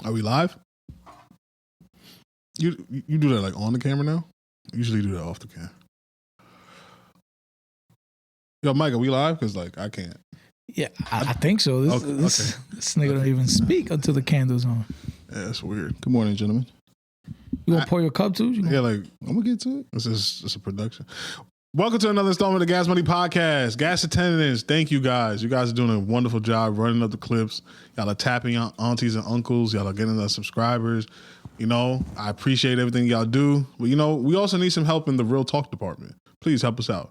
Are we live? You do that like on the camera now? I usually do that off the camera. Yo, Mike, are we live? Because like I can't. Yeah, I think so. This nigga don't even speak until the candle's on. Yeah, that's weird. Good morning, gentlemen. You gonna pour your cup too? Yeah, like I'm gonna get to it. This is a production. Welcome to another installment of the Gas Money Podcast. Gas attendants, thank you guys. You guys are doing a wonderful job running up the clips. Y'all are tapping out aunties and uncles. Y'all are getting us subscribers. You know, I appreciate everything y'all do. But, you know, we also need some help in the real talk department. Please help us out.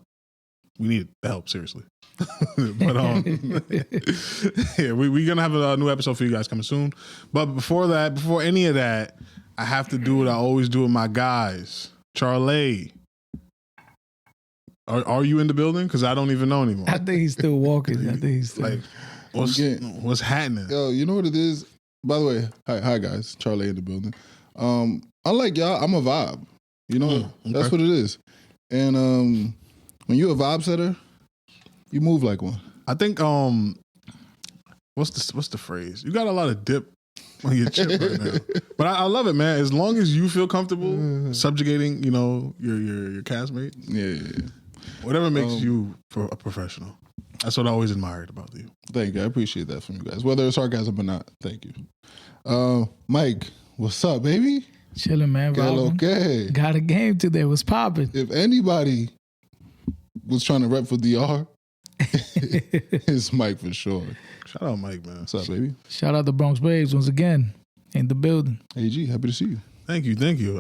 We need the help, seriously. But yeah, we're going to have a new episode for you guys coming soon. But before any of that, I have to do what I always do with my guys. Charlie. Are you in the building? Because I don't even know anymore. I think he's still walking. I think he's still... Like, what's happening? Yo, you know what it is? By the way, hi guys. Charlie in the building. Unlike y'all, I'm a vibe. You know, okay. That's what it is. And when you're a vibe setter, you move like one. I think what's the phrase? You got a lot of dip on your chip right now. But I love it, man. As long as you feel comfortable subjugating, you know, your castmate. Yeah. Whatever makes you a professional. That's what I always admired about you. Thank you. I appreciate that from you guys. Whether it's sarcasm or not, thank you. Mike, what's up, baby? Chilling, man. Okay. Got a game today. What's popping? If anybody was trying to rep for DR, it's Mike for sure. Shout out Mike, man. What's up, baby? Shout out the Bronx Babes once again in the building. AG, happy to see you. Thank you.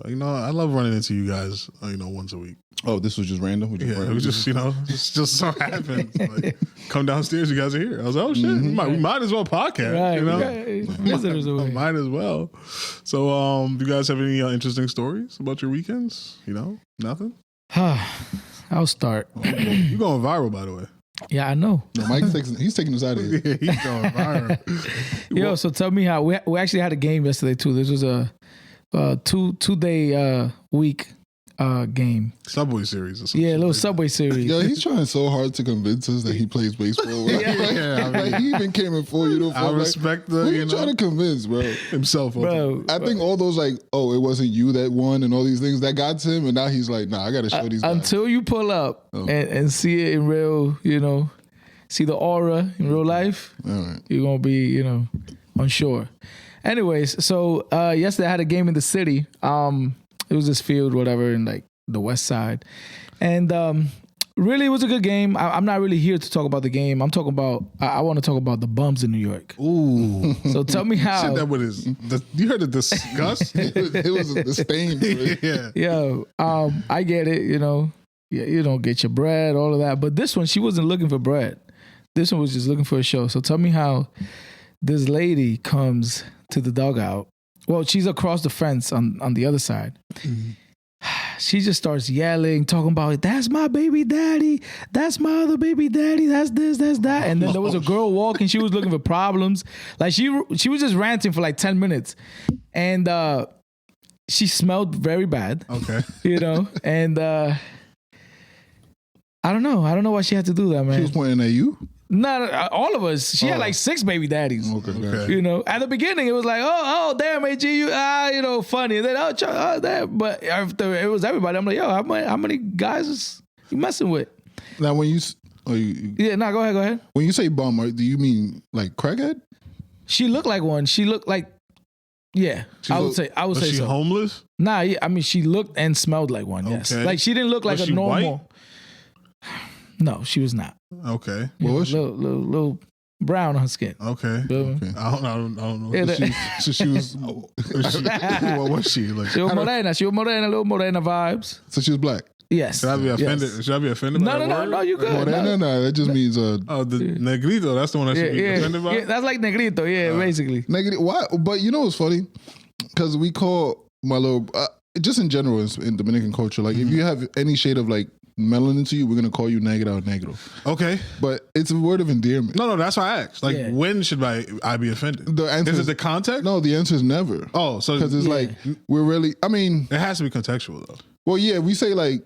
You know, I love running into you guys, you know, once a week. Oh, this was just random? It was just, you know, just so happens. Like, come downstairs, you guys are here. I was like, oh shit, we might as well podcast. Right, you know? Visitors away. Might as well. So, do you guys have any interesting stories about your weekends? You know, nothing? I'll start. You're going viral, by the way. Yeah, I know. No, Mike's taking us out of here. Yeah, he's going viral. Yo, so tell me how we actually had a game yesterday too. This was a two-day week game. Subway series or something. Yeah, a little Subway series. Yo, he's trying so hard to convince us that he plays baseball. Yeah, I mean, like, he even came in for you. I respect who you trying to convince, bro? Himself. Bro. I think all those like, oh, it wasn't you that won and all these things, that got to him. And now he's like, nah, I got to show these guys. Until you pull up and see it in real, you know, see the aura in real life, all right. You're going to be, you know, unsure. Anyways, so yesterday I had a game in the city. It was this field, whatever, in like the west side. And really, it was a good game. I'm not really here to talk about the game. I'm talking about, I want to talk about the bums in New York. Ooh. So tell me how. Said that with you heard the disgust? it was the stain. Yeah. Yo, I get it, you know. Yeah, you don't get your bread, all of that. But this one, she wasn't looking for bread. This one was just looking for a show. So tell me how this lady comes to the dugout. Well, she's across the fence on the other side. Mm-hmm. She just starts yelling, talking about, that's my baby daddy. That's my other baby daddy. That's this, that's that. And then there was a girl walking. She was looking for problems. Like she was just ranting for like 10 minutes. And she smelled very bad. Okay. You know? And I don't know. I don't know why she had to do that, man. She was pointing at you? No, all of us. She had like 6 baby daddies. Okay. You know, at the beginning it was like, oh, damn, AG, you know, funny. And then damn. But after it was everybody, I'm like, yo, how many guys is you messing with? Now, when you go ahead. When you say bum, do you mean like crackhead? She looked like one. She looked like, yeah. I would say Was she so. homeless? Nah, yeah, I mean, she looked and smelled like one. Yes, like she didn't look like a normal. White? No, she was not. Okay. What was she? Little brown on her skin. Okay. I don't know. Yeah, so she was. What was she? Like, She was morena, little morena vibes. So she was black. Yes. Should I be offended? Yes. Should I be offended? No, you good. Morena, no, that just means the negrito. That's the one I should be offended by. Yeah, that's like negrito. Yeah, basically. Negative. Why? But you know what's funny? Because we call my little, just in general in Dominican culture, like if you have any shade of like melanin to you, we're gonna call you negro. Okay, but it's a word of endearment. No, that's why I asked. Like, when should I be offended? The answer is it the context? No, the answer is never. Oh, so because it's like we're really. I mean, it has to be contextual though. Well, yeah, we say like,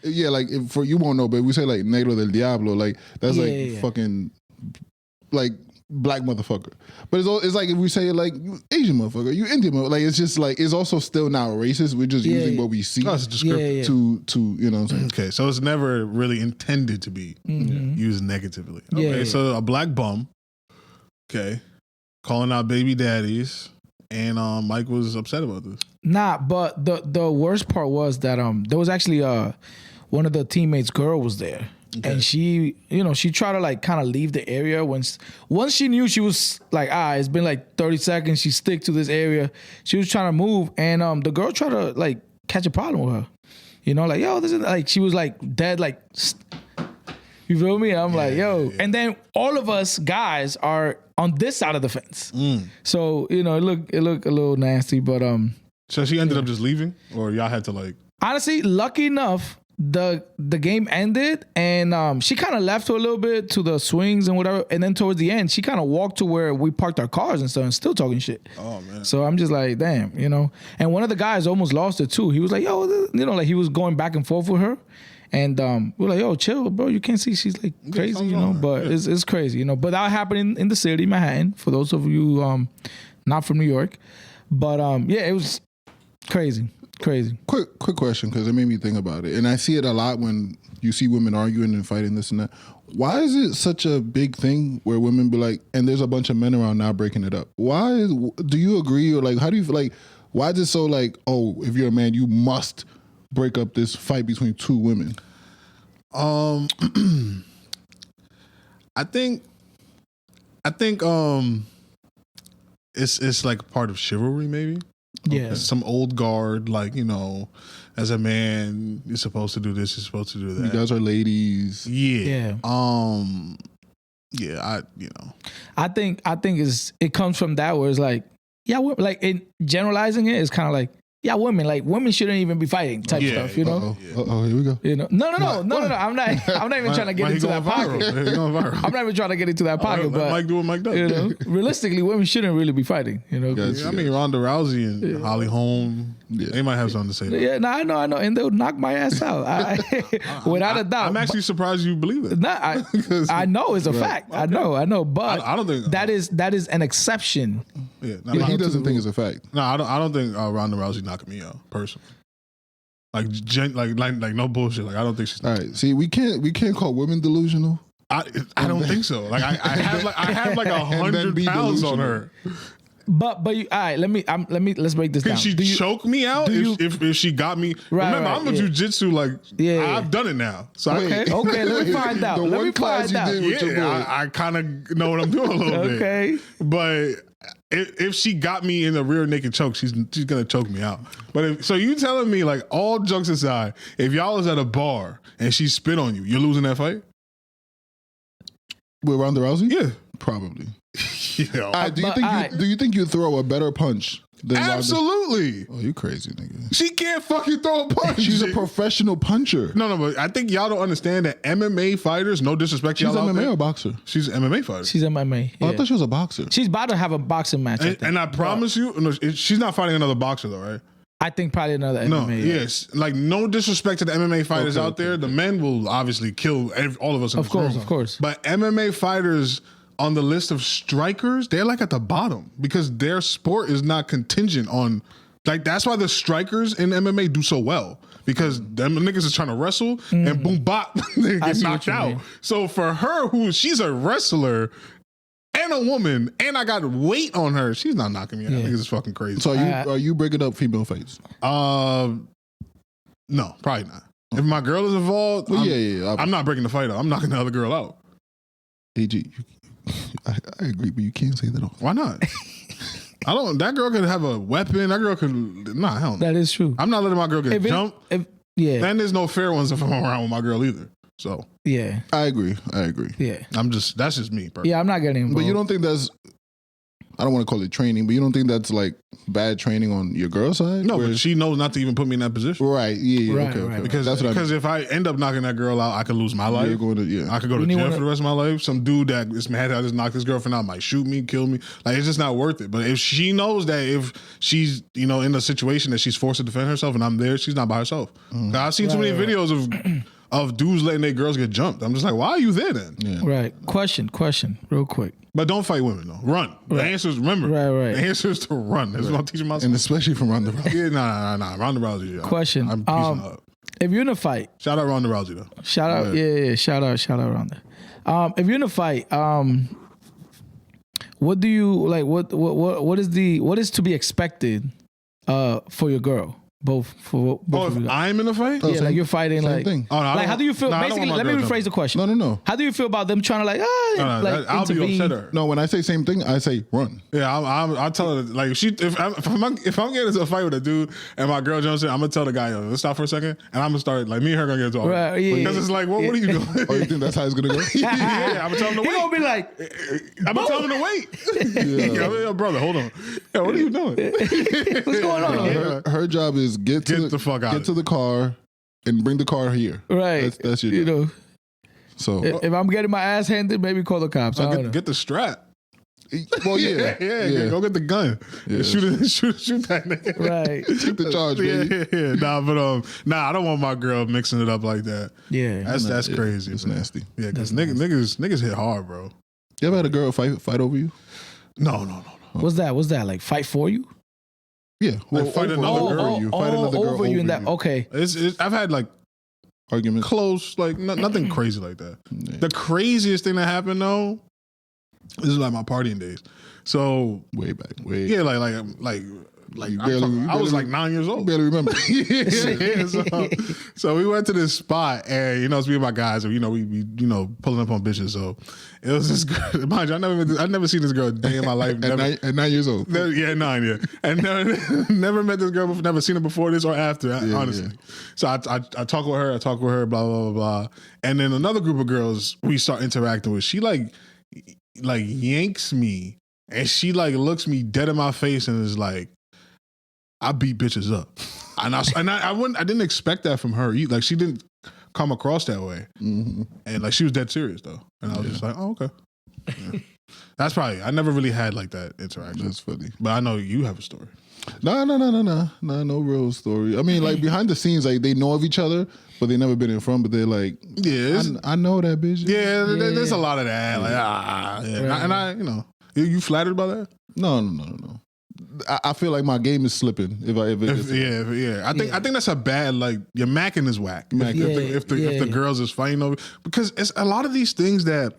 like if for you won't know, but we say like negro del diablo, like that's fucking like black motherfucker. But it's like if we say like you Asian motherfucker, you Indian motherfucker. Like it's just like it's also still not racist. We're just using what we see it's descriptive. to you know what I'm saying? Okay, so it's never really intended to be used negatively. Okay, so a black bum, okay, calling out baby daddies, and Mike was upset about this. Nah, but the worst part was that there was actually one of the teammates' girl was there. Okay. And she, she tried to like kind of leave the area once she knew she was like, it's been like 30 seconds. She stick to this area. She was trying to move, and the girl tried to like catch a problem with her. Like, yo, this is like, she was like dead, like, you feel me? I'm like, yo. Yeah. And then all of us guys are on this side of the fence. So, it looked a little nasty, but So she ended up just leaving, or y'all had to like? Honestly, lucky enough, the game ended, and she kind of left for a little bit to the swings and whatever, and then towards the end, she kind of walked to where we parked our cars and stuff, and still talking shit. Oh man! So I'm just like, damn, And one of the guys almost lost it too. He was like, yo, like he was going back and forth with her, and we're like, yo, chill, bro. You can't see she's like crazy, But it's crazy, But that happened in the city, Manhattan. For those of you not from New York, but it was crazy. Quick question, because it made me think about it, and I see it a lot when you see women arguing and fighting this and that. Why is it such a big thing where women be like, and there's a bunch of men around now breaking it up? Do you agree, or like how do you feel like? Why is it so like, oh, if you're a man, you must break up this fight between two women? I think it's like part of chivalry, maybe. Yeah, some old guard, like as a man, you're supposed to do this, you're supposed to do that. You guys are ladies. Yeah. I think it comes from that where it's like, like in generalizing it, it's kind of like, women shouldn't even be fighting type stuff, here we go. No. I'm not even trying to get into that pocket. I'm not even trying to get into that pocket. But Mike do what Mike does. Realistically, women shouldn't really be fighting. I mean, Ronda Rousey and Holly Holm, they might have something to say. Yeah, no, I know, and they'll knock my ass out. Without a doubt. I'm actually surprised you believe it. Nah, I know it's a fact. Okay. I know, but I don't think that is an exception. Yeah, he doesn't think it's a fact. No, I don't think Ronda Rousey knocking me out personally. Like no bullshit. Like I don't think she's. All right, see, we can't call women delusional. I don't think so. Like I have like 100 pounds on her. But you, all right, let's break this down. Can she choke me out if she got me? Right, remember, I'm a jujitsu, I've done it now. So okay, let me find out. Let me find out. I kind of know what I'm doing a little bit. Okay. But if she got me in a rear naked choke, she's gonna choke me out. But so you telling me, like, all jokes aside, if y'all was at a bar and she spit on you, you're losing that fight? With Ronda Rousey? Yeah. Probably. Yeah. Do you think you throw a better punch than Absolutely. Ronda? Oh, you crazy, nigga. She can't fucking throw a punch. She's a professional puncher. No, but I think y'all don't understand that MMA fighters, no disrespect to y'all. She's MMA or boxer? She's an MMA fighter. She's MMA. Oh, I thought she was a boxer. She's about to have a boxing match. And I promise you, no, she's not fighting another boxer though, right? I think probably another MMA. No, yes. Like, no disrespect to the MMA fighters out there. The men will obviously kill all of us in this room. Of course. But MMA fighters on the list of strikers, they're like at the bottom because their sport is not contingent on, like, that's why the strikers in MMA do so well, because them niggas is trying to wrestle and boom bop, they get knocked out. So for her, she's a wrestler and a woman, and I got weight on her, she's not knocking me out. Niggas is fucking crazy. So are you breaking up female fights? No, probably not. If my girl is involved, I'm not breaking the fight out. I'm knocking the other girl out. AG, I agree, but you can't say that. Why not? That girl could have a weapon. That girl could. Nah, hell no. That is true. I'm not letting my girl get jumped. Then there's no fair ones if I'm around with my girl either. So yeah, I agree. Yeah, that's just me. Personally. Yeah, I'm not getting involved. But you don't think that's, I don't want to call it training, but you don't think that's like bad training on your girl's side? No, but she knows not to even put me in that position. Right. Yeah. Right, okay. right. Because that's what I mean. If I end up knocking that girl out, I could lose my life. I could go to jail for the rest of my life. Some dude that is mad that I just knocked his girlfriend out might shoot me, kill me. Like, it's just not worth it. But if she knows that if she's, in a situation that she's forced to defend herself and I'm there, she's not by herself. I've seen too many videos of dudes letting their girls get jumped. I'm just like, why are you there then? Yeah. Right. Question, real quick. But don't fight women though. Run. The answer is remember. Right. The answer is to run. That's what I'm teaching myself. And especially from Ronda Rousey. Yeah, nah. Ronda Rousey. Question. I'm piecing her up. If you're in a fight, Shout out Ronda Rousey though. shout out, yeah, shout out Ronda. If you're in a fight, what do you like? What is to be expected for your girl? Both of If you guys. I'm in a fight? Yeah, like you're fighting, Same like, thing. Oh, no, I like don't- how do you feel? no, I don't Basically, want let my me girl rephrase the question. No. How do you feel about them trying to like, I'll be intervene? upset at her. No, when I say same thing, I say run. Yeah, I'll tell her like if I'm getting into a fight with a dude and my girl jumps in, I'm gonna tell the guy, yo, let's stop for a second, and I'm gonna start like me and her gonna get into it. Right, yeah, because it's like, what are you doing? Oh, you think that's how it's gonna go? yeah, I'm gonna tell him to He wait. gonna be like, I'm gonna tell him to wait. Yeah. Yo, brother, hold on. Yo, what are you doing? what's going on? Her job is get the fuck out get of to the car and bring the car here. Right. That's your you job. know, So if I'm getting my ass handed, maybe call the cops. I don't know. Get the strap. well, yeah. Go get the gun. Yeah. Shoot that nigga. Right. Take the charge, baby. Yeah. Nah, I don't want my girl mixing it up like that. Yeah. That's crazy. It's man. nasty. Yeah, because niggas hit hard, bro. You ever had a girl fight over you? No. What's that? Like fight for you? Yeah. Well, fight another girl. over you. Fight another girl over you in that. Okay. I've had like argument. close, like nothing crazy like that. Yeah. The craziest thing that happened though, this is like my partying days. So Way back. yeah, like I was like 9 years old. Barely remember. yeah. So we went to this spot, and it's me and my guys, and we pulling up on bitches. So it was this girl. Mind you, I've never seen this girl a day in my life. At 9 years old. Yeah, 9, yeah. And never met this girl before, never seen her before this or after, honestly. Yeah. So I talk with her, blah, blah, blah, blah. And then another group of girls we start interacting with. She like yanks me, and she like looks me dead in my face and is like, I beat bitches up. And I didn't expect that from her. Like she didn't come across that way. Mm-hmm. And like she was dead serious though. And I was just like, oh, okay. Yeah. That's probably, I never really had like that interaction. That's funny. But I know you have a story. No real story. I mean, like behind the scenes, like they know of each other, but they never been in front. But they're like, Yeah. I know that bitch. Yeah, there's a lot of that. Like, yeah. Right. And I you flattered by that? No. I feel like my game is slipping. If it gets I think that's a bad, like, your macking is whack. If the girls is fighting over, because it's a lot of these things that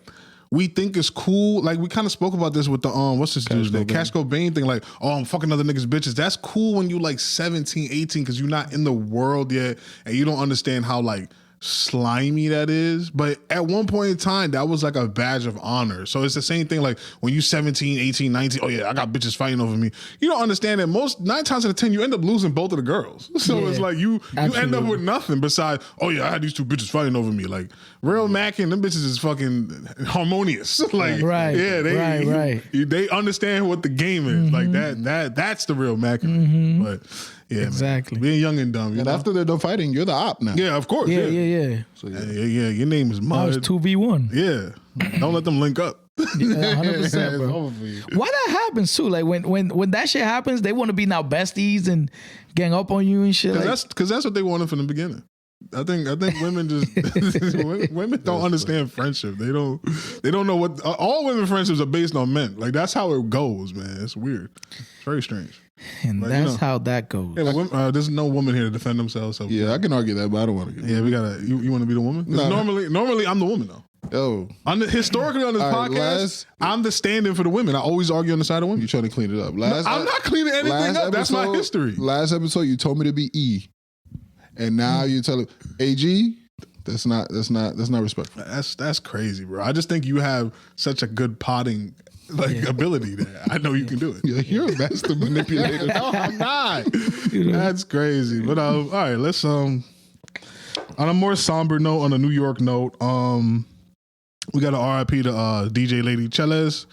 we think is cool. Like we kind of spoke about this with the what's this dude's name? Cash Cobain thing. Like, oh, I'm fucking other niggas bitches. That's cool when you like 17, 18 because you're not in the world yet and you don't understand how like slimy that is. But at one point in time, that was like a badge of honor. So it's the same thing like when you 17, 18, 19, oh yeah, I got bitches fighting over me. You don't understand that 9 times out of 10, you end up losing both of the girls. So it's like you end up with nothing besides, oh yeah, I had these 2 bitches fighting over me. Like real macking, them bitches is fucking harmonious. Like right. They understand what the game is. Like that's the real macking. But yeah, exactly. Man, being young and dumb. and after they're done fighting, you're the op now. Yeah, of course. Yeah. So Yeah, your name is That Mud. was 2v1. Yeah. Don't let them link up. Yeah, 100%, bro. Why that happens too? Like when that shit happens, they want to be now besties and gang up on you and shit. Because that's what they wanted from the beginning. I think women just women don't understand friendship. They don't know what all women friendships are based on men. Like that's how it goes, man. It's weird. It's very strange. And but, that's how that goes. Yeah, there's no woman here to defend themselves. So yeah, I can argue that, but I don't want to. Yeah, we gotta. You want to be the woman? No. Normally I'm the woman though. Oh, Historically on this podcast, I'm the stand-in for the women. I always argue on the side of women. you trying to clean it up? I'm not cleaning anything up. That's my history. Last episode, you told me to be E, and now you're telling AG. That's not respectful. That's crazy, bro. I just think you have such a good potting ability that I know you can do it. Yeah, you're a master manipulator. No, I'm not. That's crazy. But all right, let's on a more somber note, on a New York note, we got an RIP to DJ Lady Chellez.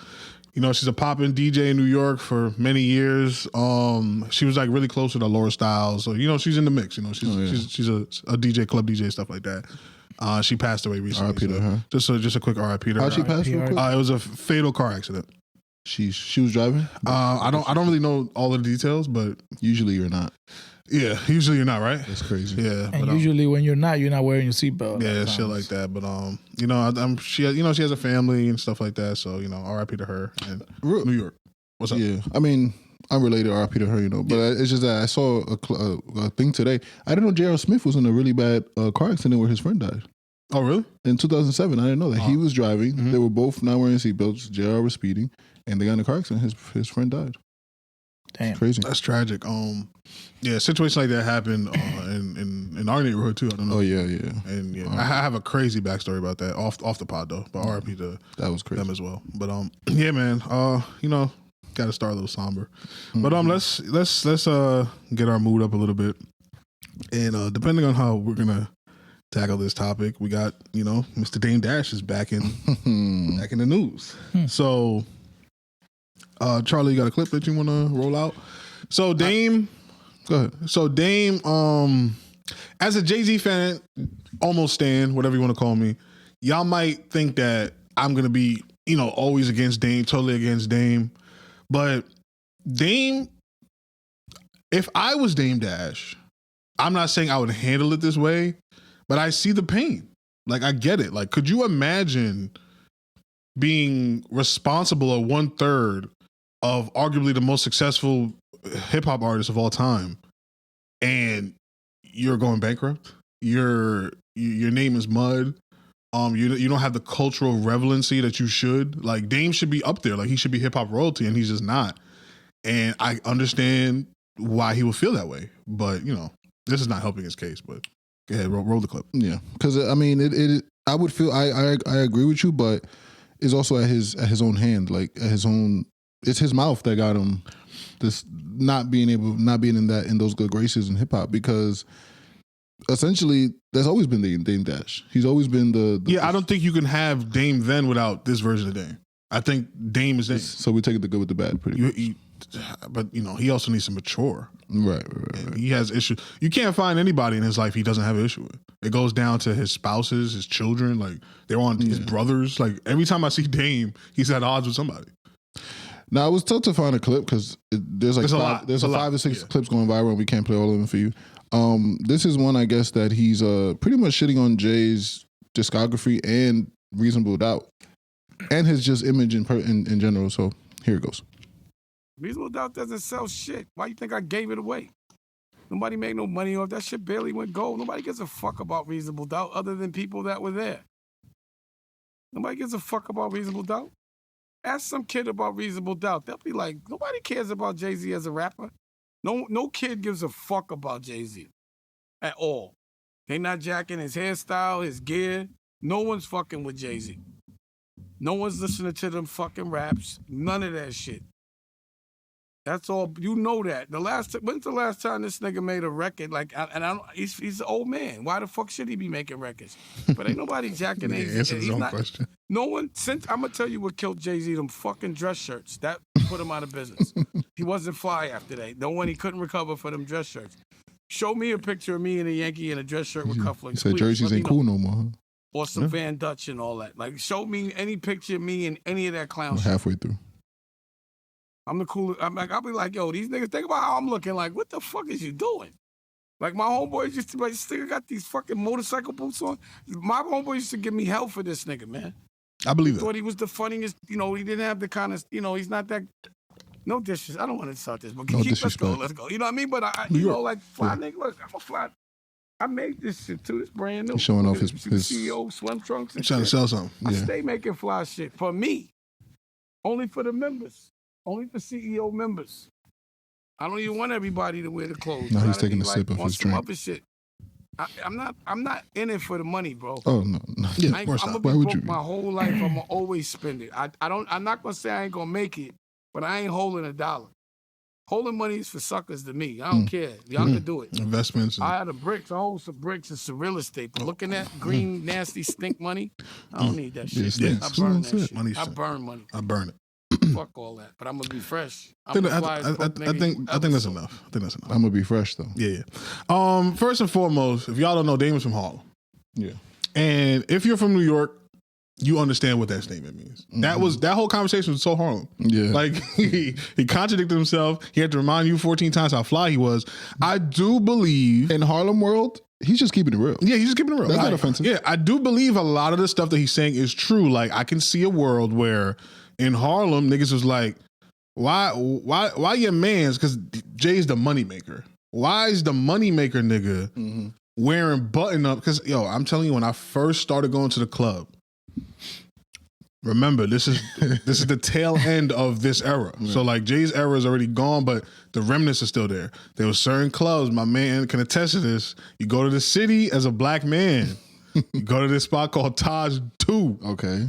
She's a poppin' DJ in New York for many years. She was like really close with Laura Styles, so she's in the mix. She's a DJ, club DJ, stuff like that. She passed away recently. RIP to her. Just a quick RIP to her. How'd she pass real quick? It was a fatal car accident. She was driving. I don't really know all the details, but Usually you're not. yeah, usually you're not, right? That's crazy. Yeah, And but, usually when you're not wearing your seatbelt. yeah, shit like that. But she has a family and stuff like that. So R.I.P. to her and New York. What's up? Yeah, I mean, unrelated RIP to her, but it's just that I saw a thing today. I didn't know J.R. Smith was in a really bad car accident where his friend died. Oh, really? In 2007, I didn't know that. He was driving. Mm-hmm. They were both not wearing seatbelts. J.R. was speeding, and they got in a car accident. His friend died. Damn, it's crazy. That's tragic. Yeah, situations like that happen in our neighborhood too. I don't know. Oh yeah. And I have a crazy backstory about that off the pod though. But RIP to that was crazy them as well. But yeah, man. Got to start a little somber. But let's get our mood up a little bit. And depending on how we're gonna tackle this topic, we got Mr. Dame Dash is back in the news. So Charlie, you got a clip that you want to roll out? So Dame, go ahead. So Dame, as a Jay-Z fan, almost stan, whatever you want to call me, y'all might think that I'm gonna be always against Dame, totally against Dame. But Dame, if I was Dame Dash, I'm not saying I would handle it this way, but I see the pain. Like, I get it. Like, could you imagine being responsible at 1/3 of arguably the most successful hip hop artist of all time, and you're going bankrupt? Your name is mud. You don't have the cultural relevancy that you should. Like, Dame should be up there. Like, he should be hip hop royalty, and he's just not. And I understand why he would feel that way, but this is not helping his case. But go ahead, roll the clip. Yeah, because I mean, it. I would feel I agree with you, but it's also at his own hand, like at his own. It's his mouth that got him this not being in those good graces in hip hop, because essentially that's always been Dame Dash. He's always been the I don't think you can have Dame then without this version of Dame. I think Dame is Dame. So we take the good with the bad, pretty much. But he also needs to mature. Right. He has issues. You can't find anybody in his life he doesn't have an issue with. It goes down to his spouses, his children. Like, they're on his brothers. Like, every time I see Dame, he's at odds with somebody. Now, it was tough to find a clip because there's like there's 5 or 6 clips going viral, and we can't play all of them for you. This is one, I guess, that he's pretty much shitting on Jay's discography and Reasonable Doubt, and his just image in general. So here it goes. Reasonable Doubt doesn't sell shit. Why you think I gave it away? Nobody made no money off that shit. Barely went gold. Nobody gives a fuck about Reasonable Doubt other than people that were there. Nobody gives a fuck about Reasonable Doubt. Ask some kid about Reasonable Doubt. They'll be like, nobody cares about Jay-Z as a rapper. No kid gives a fuck about Jay-Z at all. They not jacking his hairstyle, his gear. No one's fucking with Jay-Z. No one's listening to them fucking raps. None of that shit. That's all. You know that. When's the last time this nigga made a record? Like, he's an old man. Why the fuck should he be making records? But ain't nobody jacking it. Answer his own question. No one, I'm going to tell you what killed Jay-Z, them fucking dress shirts. That put him out of business. He wasn't fly after that. No one, he couldn't recover for them dress shirts. Show me a picture of me and a Yankee in a dress shirt with cufflinks. He said jerseys ain't cool no more, huh? Or some Van Dutch and all that. Like, show me any picture of me in any of that clown shit. Halfway through. I'm the coolest. I'll be like, yo, these niggas, think about how I'm looking. Like, what the fuck is you doing? Like, my homeboys used to, like, this nigga got these fucking motorcycle boots on. My homeboy used to give me hell for this nigga, man. I believe it. Thought he was the funniest, he didn't have the kind of, he's not that, no disrespect. I don't want to start this, but let's go. You know what I mean? But like, fly nigga, look, I'm a fly. I made this shit too. It's brand new. He's showing off his CEO swim trunks and trying to sell something. I stay making fly shit for me. Only for the members. Only for CEO members. I don't even want everybody to wear the clothes. No, he's taking a sip of his drink. Other shit. I'm not in it for the money, bro. Oh no. Yeah, I'm gonna be broke my whole life. I'm gonna always spend it. I'm not gonna say I ain't gonna make it, but I ain't holding a dollar. Holding money is for suckers to me. I don't care. Y'all can do it. Investments. I had bricks. I hold some bricks and some real estate. But looking at green, nasty, stink money, I don't need that shit. Yeah, I burn that shit. Money I burn money. I burn it. Fuck all that. But I'm gonna be fresh. I think that's enough. I'm gonna be fresh though. Yeah. First and foremost, if y'all don't know, Dame is from Harlem. Yeah. And if you're from New York, you understand what that statement means. That whole conversation was so Harlem. Yeah. Like he contradicted himself. He had to remind you 14 times how fly he was. I do believe In Harlem world, he's just keeping it real. Yeah, he's just keeping it real. That's not offensive. Yeah, I do believe a lot of the stuff that he's saying is true. Like I can see a world where in Harlem, niggas was like, why your man's? Because Jay's the moneymaker. Why is the moneymaker nigga wearing button up? Because I'm telling you, when I first started going to the club, remember this is the tail end of this era. Yeah. So like Jay's era is already gone, but the remnants are still there. There were certain clubs. My man can attest to this. You go to the city as a black man. You go to this spot called Taj 2. Okay.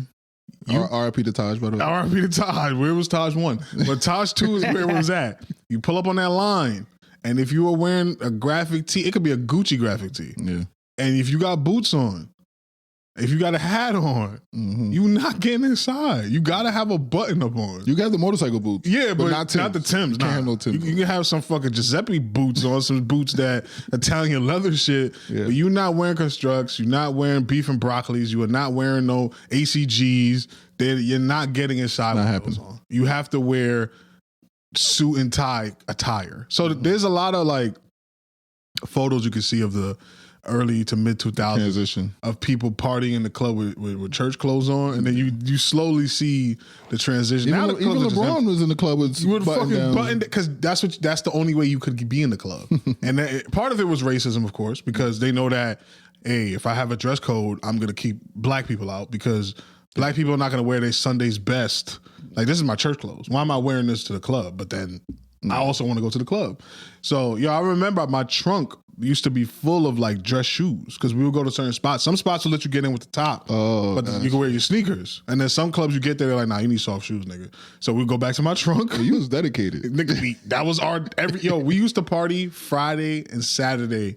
R.I.P. to Taj, by the way. R.I.P. to Taj. Where was Taj 1? But Taj 2 is where it was at. You pull up on that line, and if you were wearing a graphic tee, it could be a Gucci graphic tee. Yeah. And if you got boots on, if you got a hat on, you not getting inside. You got to have a button up on. You got the motorcycle boots. Yeah, but not the Timbs. You can't have no Timbs. You can have some fucking Giuseppe boots on, some boots that Italian leather shit. Yeah. But you're not wearing Constructs. You're not wearing beef and broccolis. You are not wearing no ACGs. You're not getting inside with those on. You have to wear suit and tie attire. So there's a lot of like photos you can see of the early to mid 2000s transition of people partying in the club with church clothes on, and then you slowly see the transition. Even LeBron was in the club with button because that's the only way you could be in the club. And part of it was racism, of course, because they know that hey, if I have a dress code, I'm gonna keep black people out because black people are not gonna wear their Sunday's best. Like this is my church clothes. Why am I wearing this to the club? But then I also want to go to the club. So I remember my trunk used to be full of like dress shoes because we would go to certain spots. Some spots will let you get in with the top, but you can wear your sneakers. And then some clubs you get there, they're like, nah, you need soft shoes, nigga. So we go back to my trunk. You was dedicated. Nigga, that was we used to party Friday and Saturday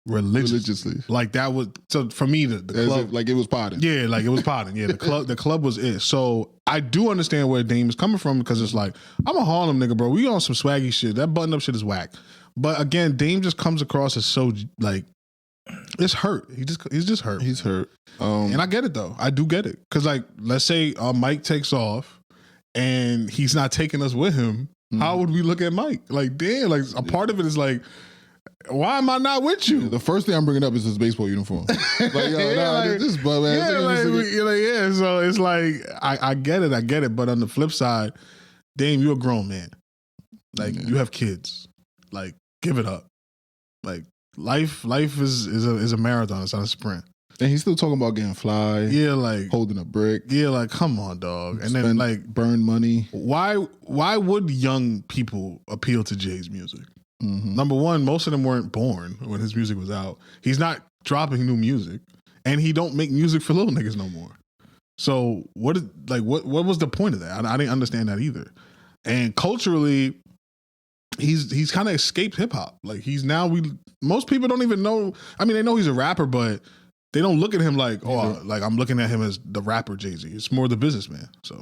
religiously. Like that was, so for me, the club. Like it was potting. Yeah, like it was potting. Yeah, the club was it. So I do understand where Dame is coming from because it's like, I'm a Harlem nigga, bro. We on some swaggy shit. That button up shit is whack. But again, Dame just comes across as so like it's hurt. He's just hurt. He's hurt. And I get it though. I do get it. Cause like let's say Mike takes off and he's not taking us with him. How would we look at Mike? Like damn, like a part of it is like, why am I not with you? The first thing I'm bringing up is his baseball uniform. Like, this bum ass. Yeah. So it's like I get it. But on the flip side, Dame, you're a grown man. Like you have kids. Like give it up. Like life is a marathon. It's not a sprint. And he's still talking about getting fly. Yeah, like holding a brick. Yeah, like come on, dog. And then like burn money. Why would young people appeal to Jay's music? Number one, most of them weren't born when his music was out. He's not dropping new music, and he don't make music for little niggas no more. So what was the point of that? I didn't understand that either. And culturally, he's kind of escaped hip hop. Like most people don't even know. I mean, they know he's a rapper, but they don't look at him like like I'm looking at him as the rapper Jay-Z. It's more the businessman. So,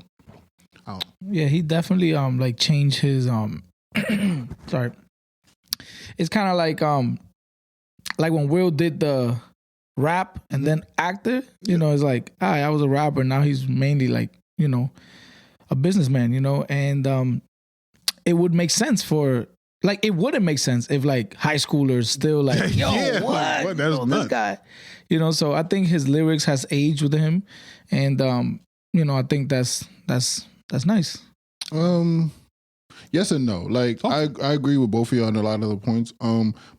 yeah, he definitely like changed his sorry. It's kind of like when Will did the rap and then actor, it's like, I was a rapper. Now he's mainly like, a businessman, and it would make sense it wouldn't make sense if like high schoolers still like, yo, what? That's this guy, so I think his lyrics has aged with him. And, I think that's nice. Yes and no. Like I agree with both of you on a lot of the points.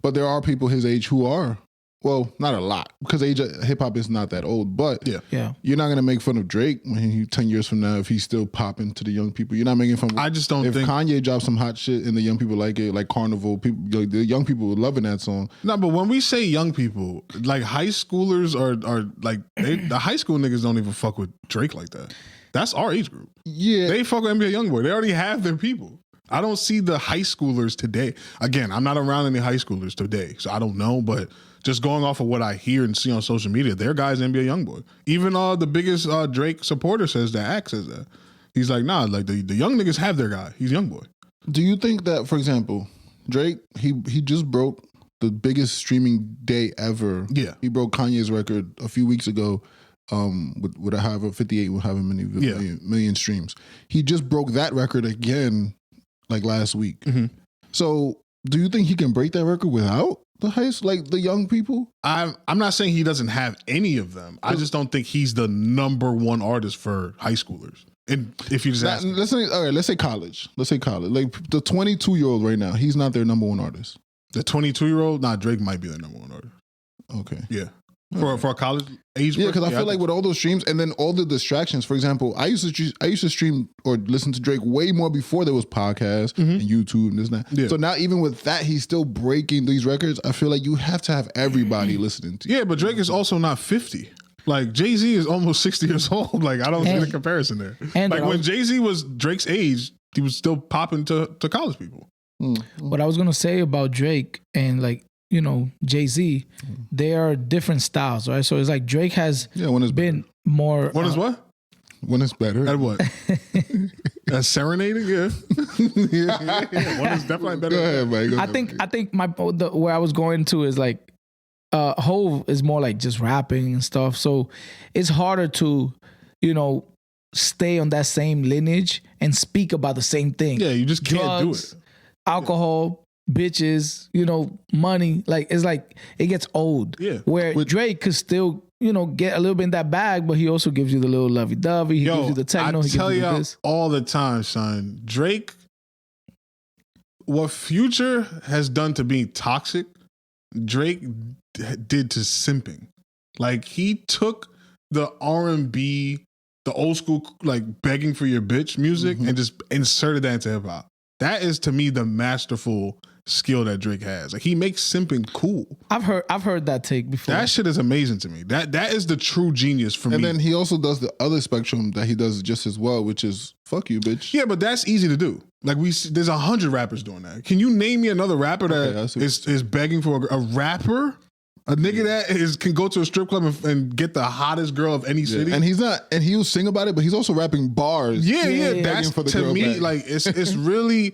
But there are people his age who are, well, not a lot, because age hip hop is not that old. But yeah, you're not gonna make fun of Drake when 10 years from now if he's still popping to the young people. You're not making fun. I just don't think Kanye drops some hot shit and the young people like it, like Carnival. People, like, the young people were loving that song. No, but when we say young people, like high schoolers are like the high school niggas don't even fuck with Drake like that. That's our age group. Yeah, they fuck with NBA YoungBoy. They already have their people. I don't see the high schoolers today. Again, I'm not around any high schoolers today, so I don't know. But just going off of what I hear and see on social media, their guy's NBA YoungBoy. Even the biggest Drake supporter says that. Act says that. He's like, nah, like the young niggas have their guy. He's YoungBoy. Do you think that, for example, Drake, he just broke the biggest streaming day ever. Yeah. He broke Kanye's record a few weeks ago. with a however 58 will have a million streams. He just broke that record again like last week. Mm-hmm. So do you think he can break that record without the young people? I'm not saying he doesn't have any of them. I just don't think he's the number one artist for high schoolers. And if you just ask me. Let's say college. Like the 22-year-old right now, he's not their number one artist. The 22-year-old, Drake might be their number one artist. Okay. Yeah. For a college age. Yeah, because I feel like with all those streams and then all the distractions, for example, I used to stream or listen to Drake way more before there was podcasts and YouTube and this and that. Yeah. So now even with that, he's still breaking these records. I feel like you have to have everybody listening to you. Yeah, but Drake is also not 50. Like Jay-Z is almost 60 years old. Like I don't see the comparison there. And like when Jay-Z was Drake's age, he was still popping to college people. What I was gonna say about Drake and like, you know, Jay-Z, they are different styles, right? So it's like Drake has been more. One is what? One is better. At what? At serenading? Yeah. Yeah. One is definitely better. Go ahead, man. I think where I was going to is like, Hove is more like just rapping and stuff. So it's harder to, you know, stay on that same lineage and speak about the same thing. Yeah, you just can't do it. Alcohol, bitches, you know, money. Like it's like it gets old. Yeah. Where Drake could still, you know, get a little bit in that bag, but he also gives you the little lovey-dovey. He gives you the techno. He tell gives you this all the time, son. Drake, what Future has done to being toxic, Drake did to simping. Like he took the R&B, the old school, like begging for your bitch music and just inserted that into hip hop. That is to me the masterful skill that Drake has. Like he makes simping cool. I've heard that take before. That shit is amazing to me. That is the true genius for me. And then he also does the other spectrum that he does just as well, which is fuck you, bitch. Yeah, but that's easy to do. Like there's 100 rappers doing that. Can you name me another rapper that is begging for a rapper? A nigga that can go to a strip club and get the hottest girl of any city. And he'll sing about it, but he's also rapping bars. Yeah. That's for the to girl me, back. like it's really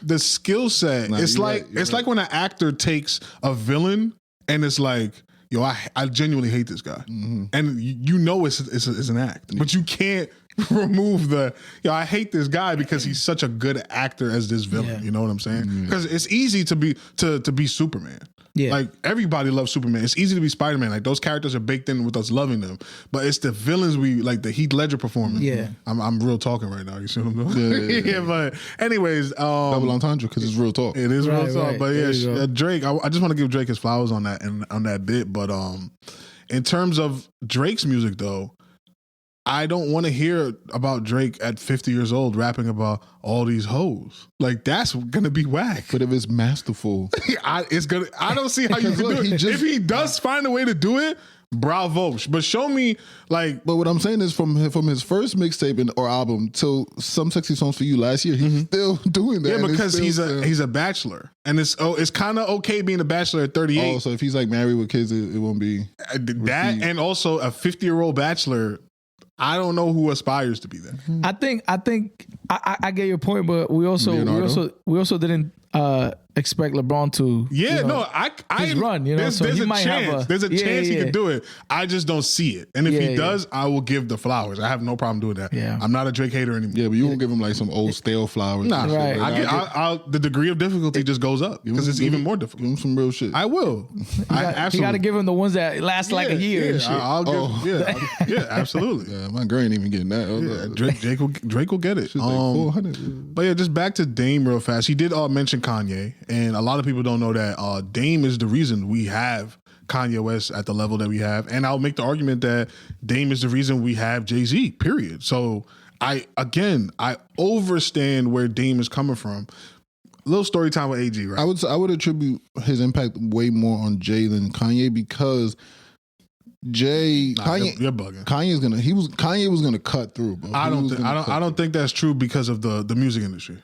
the skill set. It's like like when an actor takes a villain and it's like, yo, I genuinely hate this guy. And you know it's an act. But you can't remove I hate this guy because he's such a good actor as this villain. Yeah. You know what I'm saying? Because it's easy to be Superman. Yeah. Like everybody loves Superman. It's easy to be Spider-Man. Like those characters are baked in with us loving them. But it's the villains we like, the Heath Ledger performance. Yeah. I'm real talking right now. You see what I'm doing? Yeah. But anyways, double entendre because it's real talk. It is real talk. Right. But yeah, Drake. I just want to give Drake his flowers on that and on that bit. But in terms of Drake's music though, I don't want to hear about Drake at 50 years old rapping about all these hoes. Like that's gonna be whack. But if it's masterful, I don't see how you can do it. If he does find a way to do it, bravo. But show me like. But what I'm saying is from his first mixtape or album till Some Sexy Songs for You last year, he's still doing that. Yeah, because he's a bachelor, and it's kind of okay being a bachelor at 38. Oh, so if he's like married with kids, it won't be that, received. and also a 50-year-old bachelor. I don't know who aspires to be that. I think I get your point, but we also didn't expect LeBron to. Yeah, his run. You know, there's a chance. There's a chance he could do it. I just don't see it. And if he does, I will give the flowers. I have no problem doing that. Yeah. I'm not a Drake hater anymore. Yeah, but you won't give him like some old stale flowers. Nah, right. I'll the degree of difficulty just goes up because it's even more difficult. Give him some real shit. I will. You got to give him the ones that last like a year. And shit. I'll give. Absolutely. Yeah, my girl ain't even getting that. Drake will get it. She's like 400. But yeah, just back to Dame real fast. He did mention Kanye, and a lot of people don't know that Dame is the reason we have Kanye West at the level that we have. And I'll make the argument that Dame is the reason we have Jay-Z, period. So I overstand where Dame is coming from. A little story time with AG, right? I would attribute his impact way more on Jay than Kanye because Kanye, you're bugging. Kanye was gonna cut through, bro. I don't think that's true because of the music industry.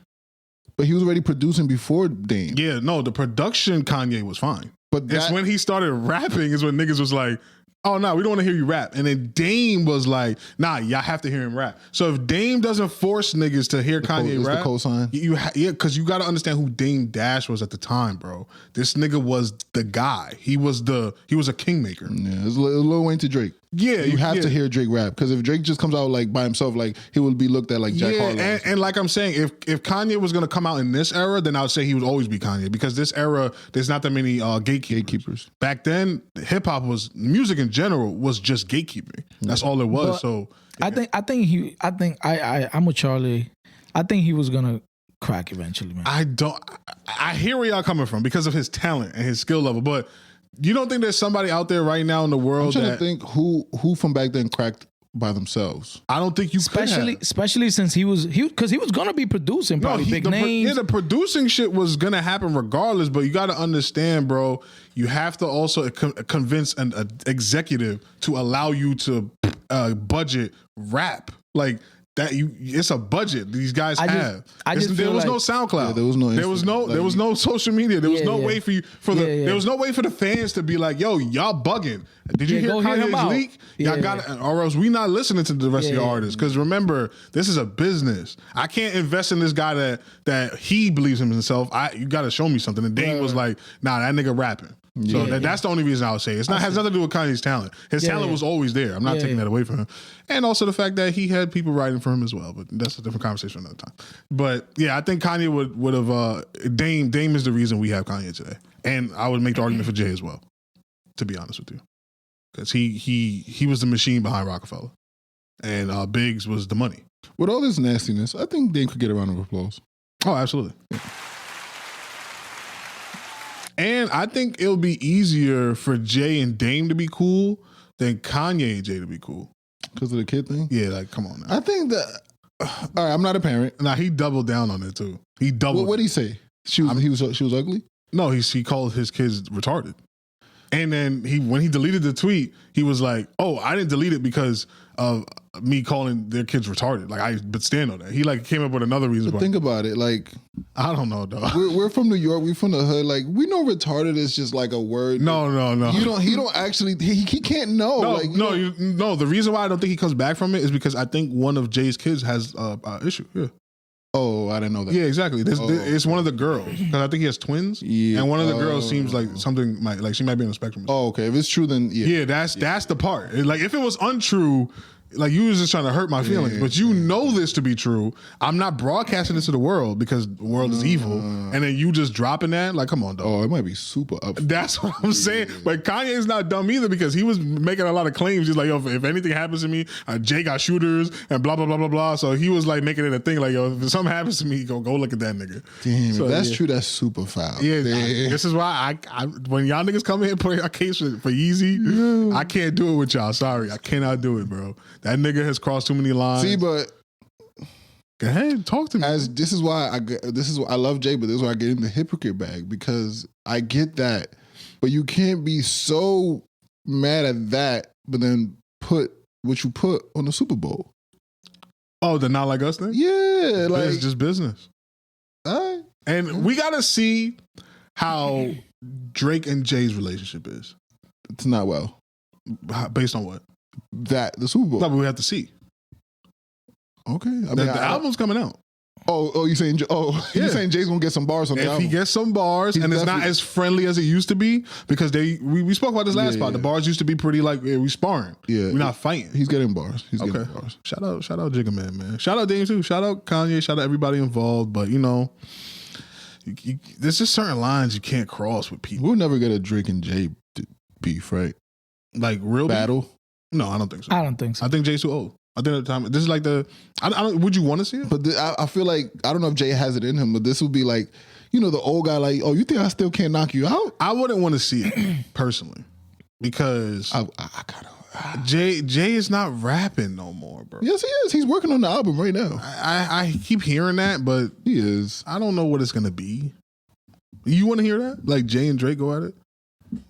But he was already producing before Dame. Yeah, no, the production Kanye was fine. But it's when he started rapping is when niggas was like, oh no, we don't want to hear you rap. And then Dame was like, nah, y'all have to hear him rap. So if Dame doesn't force niggas to hear Kanye rap, the cosign. Because you got to understand who Dame Dash was at the time, bro. This nigga was the guy. He was a kingmaker. Yeah, it's Lil Wayne to Drake. Yeah, you have to hear Drake rap, because if Drake just comes out like by himself, like he would be looked at like Jack Harlow. And like I'm saying, if Kanye was gonna come out in this era, then I would say he would always be Kanye, because this era there's not that many gatekeepers. Back then, hip hop was music in general was just gatekeeping. That's all it was. But so yeah. I'm with Charlie. I think he was gonna crack eventually, man. I hear where y'all coming from because of his talent and his skill level, but you don't think there's somebody out there right now in the world I'm trying to think who from back then cracked by themselves. I don't think you especially since he was gonna be producing probably big names. The producing shit was gonna happen regardless, but you got to understand, bro. You have to also convince an executive to allow you to budget rap like. It's a budget these guys have. There was no SoundCloud. Yeah, there was no social media. There was no way there was no way for the fans to be like, yo, y'all bugging. Did you hear Kanye's leak? Y'all got it, or else we not listening to the rest of your artists. Because remember, this is a business. I can't invest in this guy that he believes in himself. You got to show me something. And Dame was like, nah, that nigga rapping. So that's the only reason I would say. It has nothing to do with Kanye's talent. His talent was always there. I'm not taking that away from him. And also the fact that he had people writing for him as well. But that's a different conversation another time. But yeah, I think Kanye would have Dame is the reason we have Kanye today. And I would make the argument for Jay as well, to be honest with you. Because he was the machine behind Rockefeller. And Biggs was the money. With all this nastiness, I think Dame could get a round of applause. Oh, absolutely. Yeah. And I think it'll be easier for Jay and Dame to be cool than Kanye and Jay to be cool. Because of the kid thing? Yeah, like, come on now. I think that... All right, I'm not a parent. Nah, he doubled down on it, too. He doubled. What did he say? She was ugly? No, he called his kids retarded. And then when he deleted the tweet, he was like, oh, I didn't delete it because of me calling their kids retarded. Like, I would stand on that. He like came up with another reason. But think about it. Like, I don't know, dog. We're from New York. We're from the hood. Like, we know retarded is just like a word. No. He don't actually, he can't know. No. The reason why I don't think he comes back from it is because I think one of Jay's kids has an issue. Yeah. Oh, I didn't know that. Yeah, exactly. It's one of the girls. Because I think he has twins. Yeah. And one of the girls seems like something she might be on the spectrum. Oh, okay. If it's true, then yeah. Yeah, that's the part. Like, if it was untrue, like, you was just trying to hurt my feelings, but you know this to be true. I'm not broadcasting this to the world because the world is evil, and then you just dropping that. Like, come on, dog. Oh, it might be super up. That's what I'm saying. But Kanye's not dumb either, because he was making a lot of claims. He's like, yo, if anything happens to me, Jay got shooters and blah blah blah blah blah. So he was like making it a thing. Like, yo, if something happens to me, go look at that nigga. Damn, if that's true, that's super foul. Yeah, this is why I when y'all niggas come in and put a case for Yeezy, I can't do it with y'all. Sorry, I cannot do it, bro. That nigga has crossed too many lines. See, but go ahead, talk to me. This is why I love Jay, but this is why I get in the hypocrite bag, because I get that, but you can't be so mad at that, but then put what you put on the Super Bowl. Oh, the Not Like Us thing? Yeah, like it's just business. And we gotta see how Drake and Jay's relationship is. It's not well. Based on what? The Super Bowl. No, but we have to see. Okay, the album's coming out. You saying? You saying Jay's gonna get some bars on the album? If he gets some bars, and it's not as friendly as it used to be, because we spoke about this last spot. The bars used to be pretty like we sparring. Yeah, we're not fighting. He's getting bars. Getting bars. Shout out Jigga Man. Shout out Dame too. Shout out Kanye. Shout out everybody involved. But there's just certain lines you can't cross with people. We'll never get a Drake and Jay beef, right? Like real battle. Beef? No, I don't think so. I don't think so. I think Jay's too old. I think at the time, this is like I don't, would you want to see it? But I feel like, I don't know if Jay has it in him, but this would be like, the old guy, like, oh, you think I still can't knock you out? I wouldn't want to see it personally, because I gotta. Jay is not rapping no more, bro. Yes, he is. He's working on the album right now. I keep hearing that, but he is. I don't know what it's gonna be. You want to hear that? Like Jay and Drake go at it?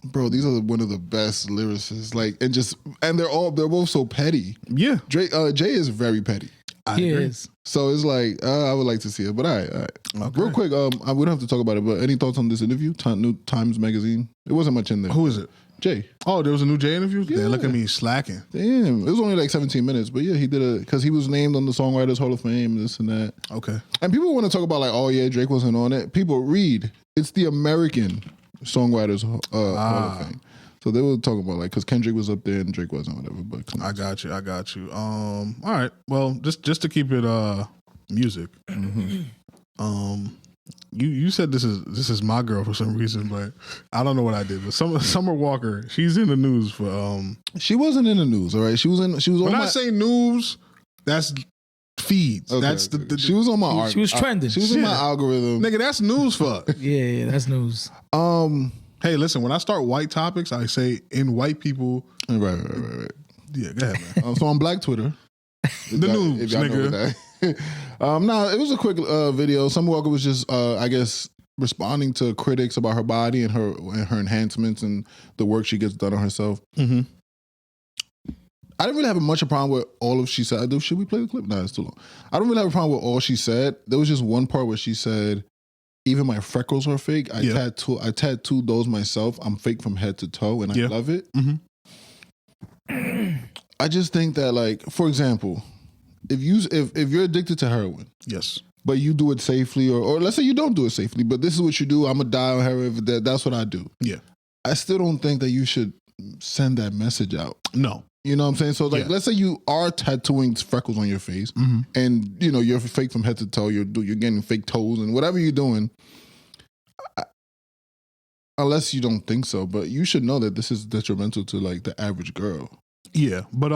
Bro, these are one of the best lyricists. Like, and they're both so petty. Yeah, Jay is very petty. He is. So it's like, I would like to see it, but all right. Okay. Real quick, we don't have to talk about it, but any thoughts on this interview? New Times Magazine. It wasn't much in there. Who is it? Jay. Oh, there was a new Jay interview? Yeah. Look at me slacking. Damn. It was only like 17 minutes. But yeah, he did it because he was named on the Songwriters Hall of Fame, this and that. Okay. And people want to talk about like, oh yeah, Drake wasn't on it. People read. It's the American Songwriters Hall of Fame. So they were talking about like, because Kendrick was up there and Drake wasn't, whatever. But I got you. All right. Well, just to keep it music. You said this is my girl for some reason, but I don't know what I did. But Summer Walker, she's in the news for. She wasn't in the news, all right. She was When I say news, that's feeds. Okay, That's okay. She was on my. She was trending. She was in my algorithm. Nigga, that's news for us. Yeah, that's news. Hey, listen. When I start white topics, I say in white people. Right. Yeah, go ahead, man. So on Black Twitter, The news, nigga. No, it was a quick video. Summer Walker was just, I guess, responding to critics about her body and her enhancements and the work she gets done on herself. Mm-hmm. I didn't really have much of a problem with all of she said. Should we play the clip? No, it's too long. I don't really have a problem with all she said. There was just one part where she said, even my freckles are fake. I tattooed those myself. I'm fake from head to toe, and I love it. Mm-hmm. I just think that, like, for example, if you're addicted to heroin, yes, but you do it safely, or let's say you don't do it safely, but this is what you do. I'm gonna die on heroin. That's what I do. Yeah, I still don't think that you should send that message out. No, you know what I'm saying. So like, let's say you are tattooing freckles on your face, and you know you're fake from head to toe. You're getting fake toes and whatever you're doing. Unless you don't think so, but you should know that this is detrimental to like the average girl. Yeah, but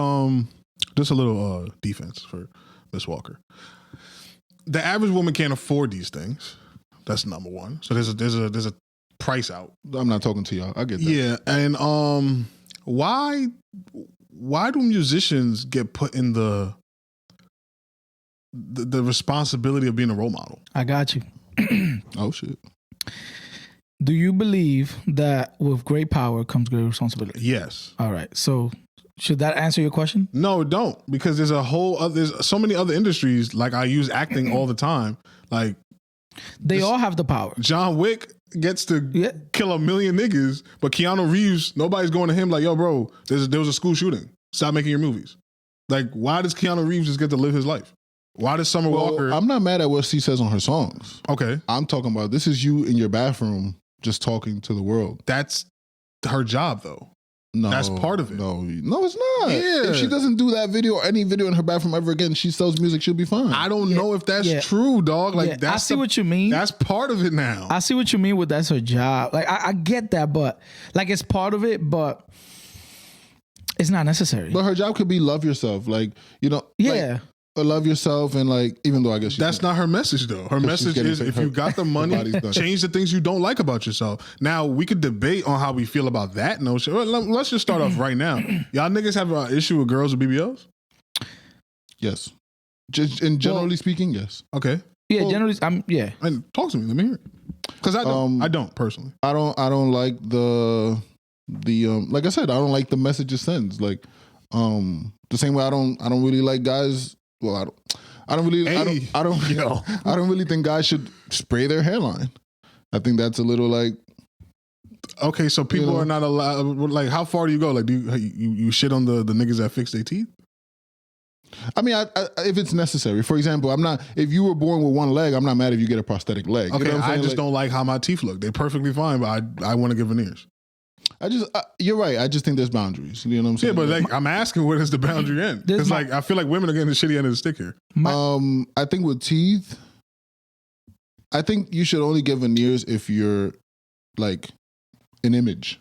just a little defense for Miss Walker. The average woman can't afford these things. That's number one. So there's a price out. I'm not talking to y'all. I get that. Yeah, and why do musicians get put in the responsibility of being a role model? I got you. Oh shit. Do you believe that with great power comes great responsibility? Yes. All right. So should that answer your question? No, it don't, because there's so many other industries. Like I use acting all the time. Like they all have the power. John Wick gets to kill 1 million niggas, but Keanu Reeves, nobody's going to him like, yo, bro, there was a school shooting. Stop making your movies. Like, why does Keanu Reeves just get to live his life? Why does Summer Walker? I'm not mad at what she says on her songs. Okay. I'm talking about this is you in your bathroom just talking to the world. That's her job, though. No, that's part of it. No, it's not. Yeah. If she doesn't do that video or any video in her bathroom ever again, she sells music, she'll be fine. I don't know if that's true, dog. Like that's I see what you mean. That's part of it now. I see what you mean with that's her job. Like I get that, but like it's part of it, but it's not necessary. But her job could be love yourself. Like, you know, yeah. Love yourself, and like, even though I guess that's not her message though. Her message is if you got the money, change the things you don't like about yourself. Now we could debate on how we feel about that notion. Let's just start off right now. Y'all niggas have an issue with girls with BBLs? Yes. Just generally speaking, yes. Okay. Yeah, generally, And talk to me. Let me hear it. Because I don't personally. I don't like the like I said, I don't like the message it sends. Like, the same way I don't really like guys. Well, I don't really think guys should spray their hairline. I think that's a little like. Okay, so people are not allowed. Like, how far do you go? Like, do you shit on the niggas that fix their teeth? I mean, if it's necessary. For example, I'm not. If you were born with one leg, I'm not mad if you get a prosthetic leg. Okay, you know I just don't like how my teeth look. They're perfectly fine, but I want to get veneers. You're right. I just think there's boundaries. You know what I'm saying? Yeah, but like, I'm asking, where does the boundary end? Because like, I feel like women are getting the shitty end of the stick here. I think with teeth, I think you should only get veneers if you're like an image.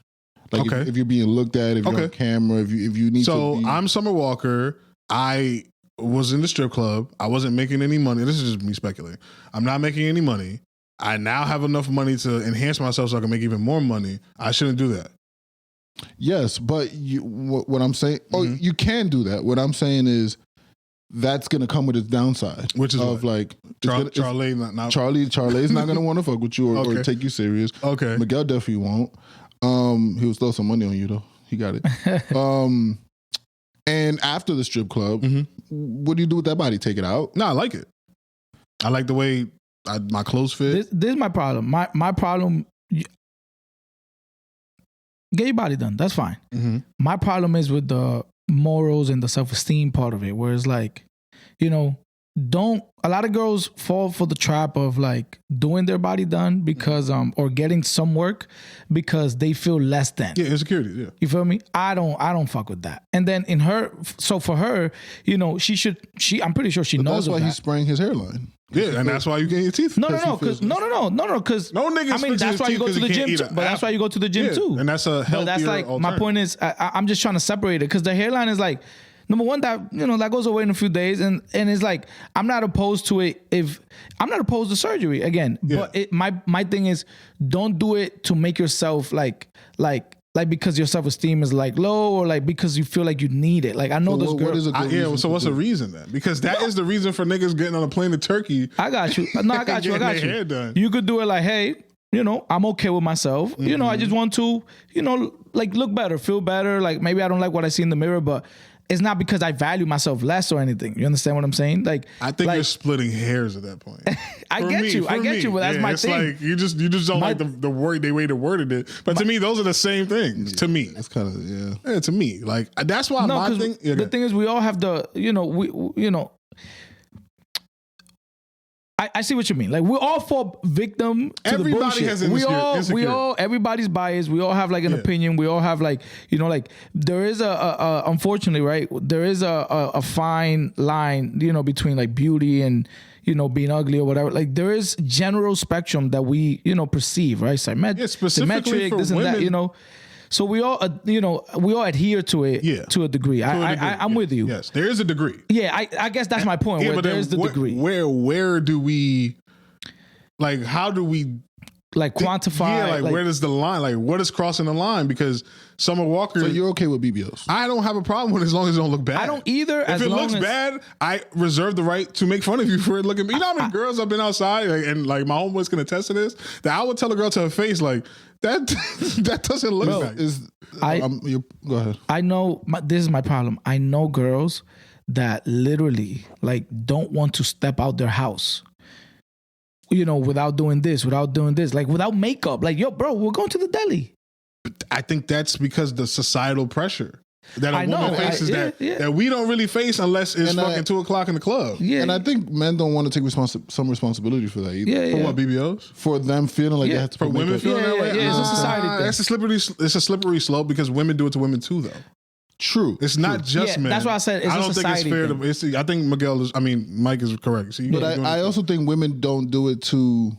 Like if you're being looked at, if you're on camera, if you need to. So I'm Summer Walker. I was in the strip club. I wasn't making any money. This is just me speculating. I'm not making any money. I now have enough money to enhance myself so I can make even more money. I shouldn't do that. Yes, but what I'm saying, you can do that. What I'm saying is that's going to come with its downside, which is of like Charlie's not going to want to fuck with you or take you serious. Okay, Miguel definitely won't. He will throw some money on you though. He got it. And after the strip club, what do you do with that body? Take it out? No, I like it. I like the way my clothes fit. This is my problem. My problem. get your body done. That's fine. Mm-hmm. My problem is with the morals and the self-esteem part of it, where it's like, you know, a lot of girls fall for the trap of like doing their body done because or getting some work because they feel less than. Yeah, insecurity. Yeah, you feel me? I don't fuck with that. And then so for her, you know, I'm pretty sure she knows. That's why that. he's spraying his hairline. Yeah, and that's why you get your teeth. No, because no, because no niggas. I mean, that's why you go to the gym. But that's why you go to the gym too. And that's a healthier. But that's like my point is, I'm just trying to separate it because the hairline is like. Number one, that you know that goes away in a few days, and it's like I'm not opposed to it. If I'm not opposed to surgery again, but my thing is don't do it to make yourself like because your self-esteem is like low or like because you feel like you need it. Like I know those girls. So what's the reason then? Because that is the reason for niggas getting on a plane to Turkey. I got you. No, I got you. Hair done. You could do it like, hey, you know, I'm okay with myself. Mm-hmm. You know, I just want to, you know, like look better, feel better. Like maybe I don't like what I see in the mirror, but it's not because I value myselse less or anything. You understand what I'm saying? Like I think you're splitting hairs at that point. I get you, but that's my thing. Like you just don't like the way they worded it. But to me, those are the same things. To me, it's kind of yeah. To me, like that's why my thing. The thing is, we all have the I see what you mean. Like we all fall victim to Everybody the bullshit. has insecurity. Everybody's biased. We all have like an opinion. We all have like, you know, like there is unfortunately, right? There is a fine line, you know, between like beauty and, you know, being ugly or whatever. Like there is general spectrum that we, you know, perceive, right? Specifically symmetric, for this women. and that, you know. So we all, adhere to it to a degree. I'm with you. Yes, there is a degree. Yeah, I guess that's my point. Where there is the degree. Where do we, like, how do we, like, quantify? Yeah, like where does the line, like, what is crossing the line? Because Summer Walker. So you're okay with BBLs? I don't have a problem with it as long as it don't look bad. I don't either. If it looks bad, I reserve the right to make fun of you for it looking. You know how many girls I've been outside and like my homeboys can attest to this. That I would tell a girl to her face like that doesn't look nice. Go ahead. I know this is my problem. I know girls that literally like don't want to step out their house. You know, without doing this, like without makeup. Like, yo, bro, we're going to the deli. I think that's because the societal pressure that a woman faces that we don't really face unless it's fucking 2 o'clock in the club. Yeah, and I think men don't want to take some responsibility for that either. For what, BBLs? For them feeling like they have to for women feeling that way. Yeah, it's a society thing. It's a slippery slope because women do it to women too, though. True. It's not just men. That's why I said it's I don't a society think it's fair. I think Mike is correct. But I also think women don't do it to.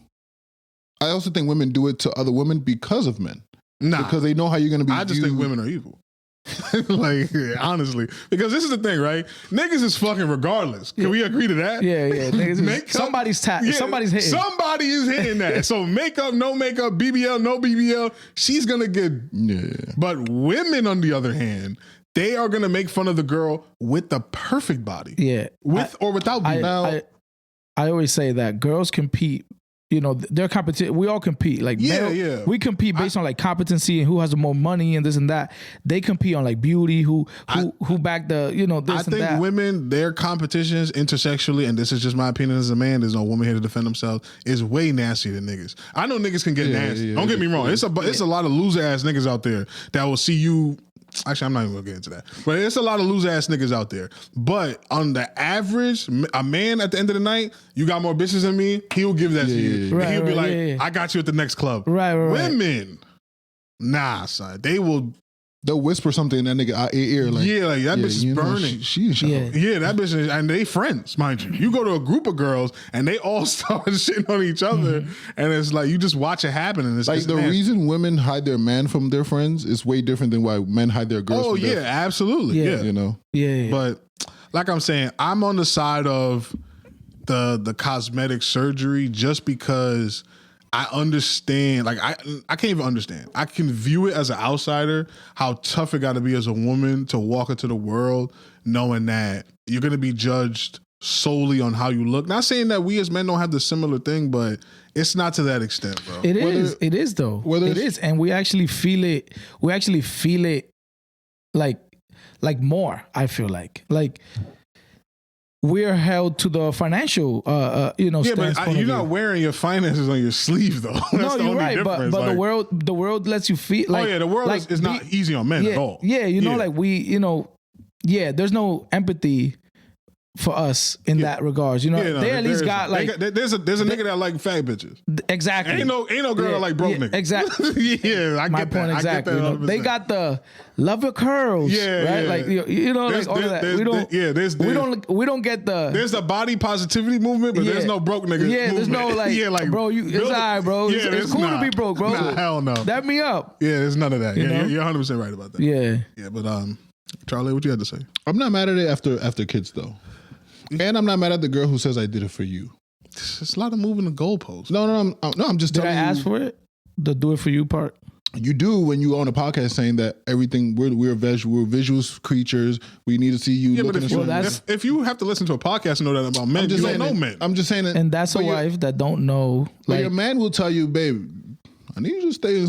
I also think women do it to other women because of men. Nah, because they know how you're gonna be. I just think women are evil. Like, honestly, because this is the thing, right? Niggas is fucking regardless. Can we agree to that? Yeah. Niggas somebody's hitting. Somebody is hitting that. So makeup, no makeup, BBL, no BBL. She's gonna get. Yeah. But women, on the other hand, they are gonna make fun of the girl with the perfect body. Yeah, with or without BBL. I always say that girls compete. You know, they're competition. We all compete. Like, we compete based on like competency and who has the more money and this and that. They compete on like beauty, who back the, you know, this and that. I think women, their competitions intersexually, and this is just my opinion as a man, there's no woman here to defend themselves, is way nastier than niggas. I know niggas can get nasty. Don't get me wrong. It's a lot of loser ass niggas out there that will see you. Actually, I'm not even gonna get into that. But it's a lot of loser ass niggas out there. But on the average, a man at the end of the night, you got more bitches than me, he'll give that to you. Right, and he'll be like, I got you at the next club. Right. Women, nah, son. They'll whisper something in that nigga ear like, like that bitch is burning. She That bitch is, and they friends, mind you. You go to a group of girls and they all start shitting on each other, and it's like you just watch it happen. And it's like just the reason women hide their man from their friends is way different than why men hide their girls. Oh yeah, absolutely. Yeah, you know. Yeah. But like I'm saying, I'm on the side of the cosmetic surgery just because I understand, like I can't even understand. I can view it as an outsider how tough it got to be as a woman to walk into the world knowing that you're going to be judged solely on how you look. Not saying that we as men don't have the similar thing, but it's not to that extent, bro. It is though. It is, and we actually feel it. We actually feel it like more. I feel like we're held to the financial, Yeah, stance but point you're of not view. wearing your finances on your sleeve though. That's No, the you're only right, difference. but like, the world lets you feel like. oh yeah, the world is not easy on men yeah, at all. Yeah, like we, there's no empathy for us in that regards. They at least got like there's a nigga that like fat bitches. exactly. Ain't no girl that like broke niggas. Exactly. Yeah, I My get point that. exactly. I get that 100%. They got the love your curls, Yeah, right? yeah. Like like all of that. We don't get the. There's the body positivity movement, but there's no broke niggas. Yeah, there's no like, bro, it's all right, bro. Yeah, it's cool to be broke, bro. Nah, hell no. Dap me up. Yeah, there's none of that. You know? You're 100% right about that. Yeah. Yeah, but Charlie, what you had to say? I'm not mad at it after kids though, and I'm not mad at the girl who says I did it for you. It's a lot of moving the goalposts. No, I'm just Did telling I you. ask for it? The do it for you part. You do when you on a podcast saying that everything we're visual creatures. We need to see you. Yeah, but looking if you have to listen to a podcast and know that about men, you don't know men. I'm just saying that. And that's a wife that don't know. Like your man will tell you, babe, I need you to stay in.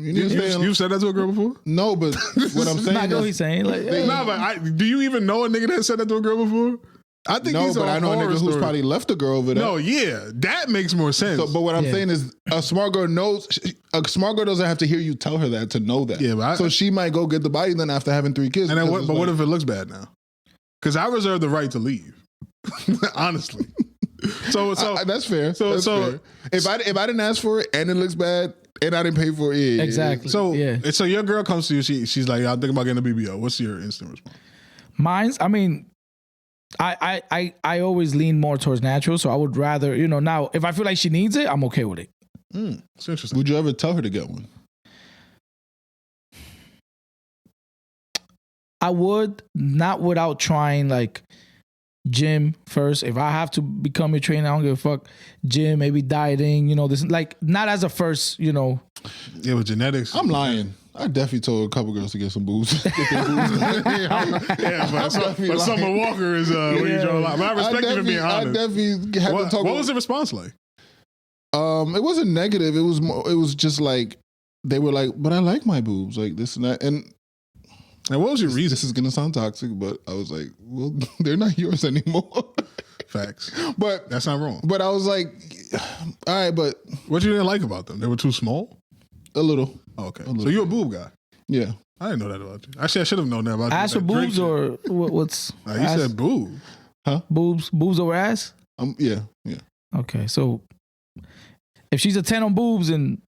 You need to stay in. You've said that to a girl before? No, but what I'm saying. I know he's saying like. Nah, but do you even know a nigga that said that to a girl before? I think no, but I know a nigga who's probably left a girl over there. No, yeah, that makes more sense. So, but what I'm saying is, a smart girl knows. A smart girl doesn't have to hear you tell her that to know that. Yeah, but so she might go get the body then after having 3 kids. And then what if it looks bad now? Because I reserve the right to leave. Honestly. So that's fair. So fair. If I didn't ask for it and it looks bad and I didn't pay for it, yeah, exactly. So your girl comes to you. She's like, I'm thinking about getting a BBL. What's your instant response? Mine's. I mean. I always lean more towards natural, so I would rather, now if I feel like she needs it, I'm okay with it. It's interesting. Would you ever tell her to get one? I would, not without trying like gym first. If I have to become a trainer, I don't give a fuck. Gym, maybe dieting, this like not as a first, Yeah, with genetics. I'm lying. I definitely told a couple girls to get some boobs. But Summer Walker is where you draw a line. But I respect you for being honest. I definitely had to talk. What was the response like? It wasn't negative. It was just like they were like, but I like my boobs, like this and that. And what was your reason? This is gonna sound toxic, but I was like, well, they're not yours anymore. Facts. But that's not wrong. But I was like, all right, but what you didn't like about them? They were too small? A little. Oh, okay. So you're a boob guy? Yeah. I didn't know that about you. Actually, I should have known that about you. Ass or boobs or what's? You said boob. Huh? Boobs over ass? Yeah. Okay, so if she's a 10 on boobs and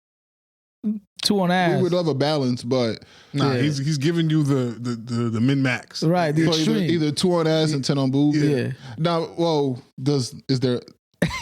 2 on ass, we would love a balance, but he's giving you the min max, right? The extreme. Either 2 on ass and 10 on boobs. Yeah. Now, is there?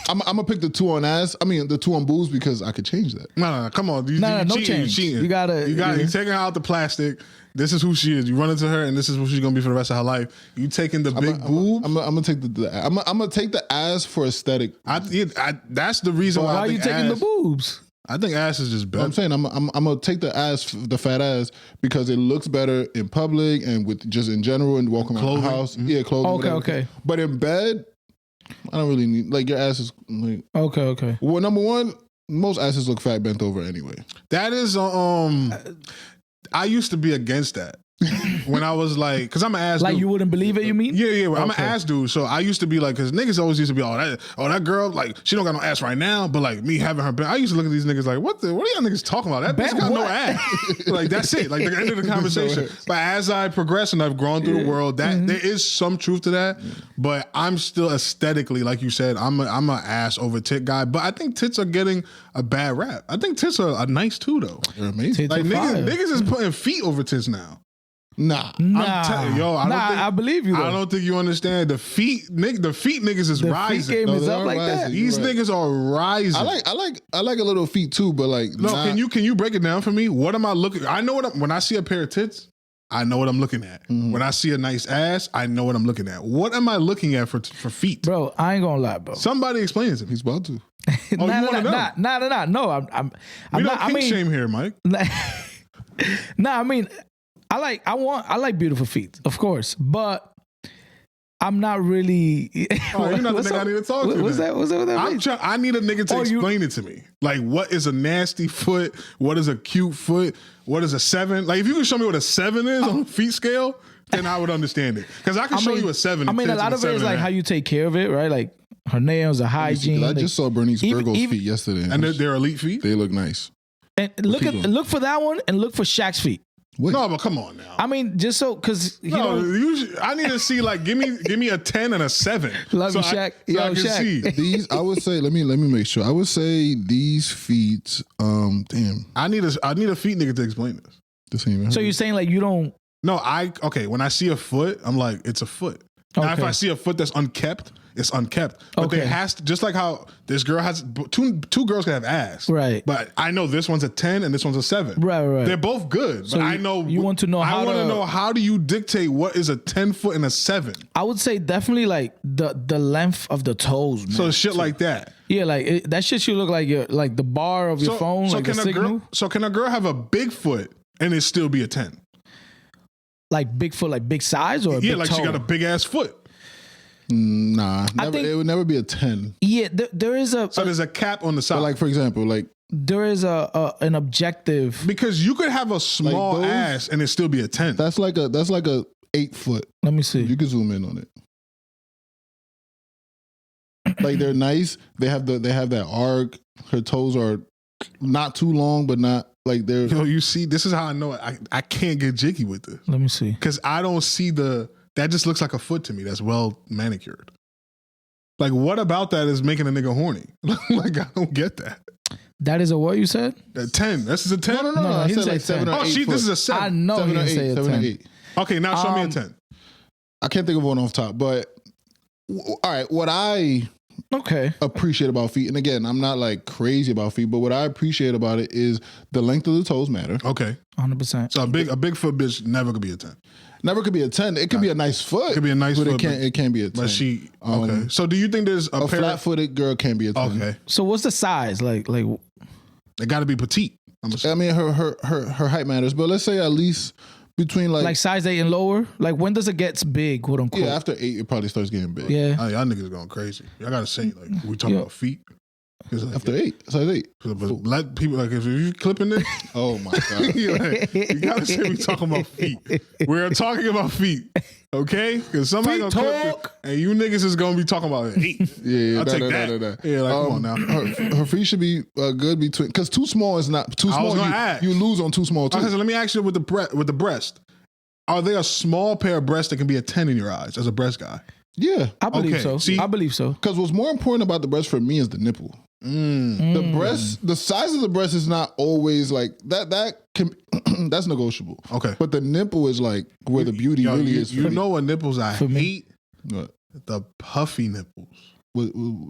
I'm gonna pick the 2 on ass. I mean, the 2 on boobs because I could change that. No, come on. No change. You gotta. You taking her out the plastic. This is who she is. You run into her, and this is who she's gonna be for the rest of her life. You taking the big boob. I'm gonna take I'm gonna take the ass for aesthetic. That's the reason why. Why are you taking the boobs? I think ass is just better. I'm saying I'm gonna take the ass, the fat ass, because it looks better in public and with just in general and walking around the house. Mm-hmm. Yeah, clothing. Okay. But in bed, I don't really need your ass is like okay. Well, number one, most asses look fat bent over anyway. That is I used to be against that. When I was like, because I'm an ass dude. You wouldn't believe it, you mean? Yeah. I'm an ass dude. So I used to be like, because niggas always used to be, that girl, like, she don't got no ass right now, but like me having her back. I used to look at these niggas like, what are y'all niggas talking about? That bitch got no ass. Like, that's it. Like, the end of the conversation. But as I progress and I've grown through the world, that there is some truth to that. But I'm still aesthetically, like you said, I'm an ass over tit guy. But I think tits are getting a bad rap. I think tits are nice too, though. They're amazing. Like, niggas is putting feet over tits now. Nah. I believe you. Though. I don't think you understand. The feet niggas is rising. Feet game is up like that. These niggas are rising. I like a little feet too, but like no. Can you break it down for me? What am I looking? I know when I see a pair of tits, I know what I'm looking at. Mm-hmm. When I see a nice ass, I know what I'm looking at. What am I looking at for feet? Bro, I ain't gonna lie, bro. Somebody explain it to me. He's about to. Nah. No, I'm not. I mean, shame here, Mike. I mean. I like beautiful feet, of course, but I'm not really. Oh, you're not the nigga I need to talk to. What's that? I need a nigga to explain it to me. Like, what is a nasty foot? What is a cute foot? What is a 7? Like, if you can show me what a 7 is on a feet scale, then I would understand it. Because I can show you a 7. I mean, a lot of it is like how you take care of it, right? Like her nails, the hygiene. I just saw Bernice Burgos' feet yesterday. And they're elite feet? They look nice. And look for that one and look for Shaq's feet. What? No, but come on now. I mean, just so because I need to see like give me a 10 and a 7. Love you, Shaq. So I can Shaq. see. These, I would say. Let me make sure. I would say these feet. Damn. I need a feet nigga to explain this. This ain't even So you're saying like you don't? No, when I see a foot, I'm like, it's a foot. Now, if I see a foot that's unkept, it's unkept. But there has to, just like how this girl has two girls can have ass, right? But I know this one's a 10 and this one's a 7, right. They're both good, so but I know you want to know. I want to know how do you dictate what is a 10 foot and a 7? I would say definitely like the length of the toes, man. So shit like that. Yeah, like that shit should look like like the bar of your phone, like a signal. Can a girl have a big foot and it still be a 10? Like big foot, like big size, or yeah, big like toe? she got a big ass foot. Nah, it would never be a 10. Yeah, there is a. So there's a cap on the side. But like for example, like there is an objective, because you could have a small Like those- ass and it still be a 10. that's like a 8 foot. Let me see. You can zoom in on it. Like they're nice. They have that arc. Her toes are not too long, but not like they're. Yo, you see, this is how I know it. I can't get jiggy with this Let me see. because I don't see that just looks like a foot to me. That's well manicured. Like, what about that is making a nigga horny? Like, I don't get that. That is a what you said? That 10. This is a 10? No. I he said said like 7 10. or 8 Oh, shit, foot. this is a 7. I know 7 he or didn't 8. say a 7 or 10. 8. Okay, now show me a 10. I can't think of one off top, but all right. What I appreciate about feet, and again, I'm not like crazy about feet, but what I appreciate about it is the length of the toes matter. Okay. 100%. So a big foot bitch never could be a 10. Never could be a 10. It could be a nice foot. It could be a nice but foot, it can't be a 10. But she, okay. So do you think there's a flat-footed girl can't be a 10. Okay. So what's the size? Like It got to be petite. I mean, her height matters, but let's say at least between like size 8 and lower? Like when does it get big, quote unquote? yeah, after 8 it probably starts getting big. Yeah. Oh, y'all niggas going crazy. Y'all got to say, like, we talking about feet? Like, After 8, size 8. But let people, like, if you clipping this, Oh my god. you got to say we talking about feet. We're talking about feet. Okay? Because somebody Feet going to clip talk. it, and you niggas is going to be talking about 8. Yeah, I'll take that. no. Yeah, like, come on now. Her feet should be good between because too small is not too I was small. gonna ask. You lose on too small too. Okay, so let me ask you with the breast. Are they a small pair of breasts that can be a 10 in your eyes as a breast guy? Yeah, I believe Okay, so. see- I believe so. because what's more important about the breast for me is the nipple. The breast, the size of the breast is not always like that. That can that's negotiable. Okay. But the nipple is like where the beauty Yo, really you, is. You for me. know what nipples I me. hate? What? The puffy nipples.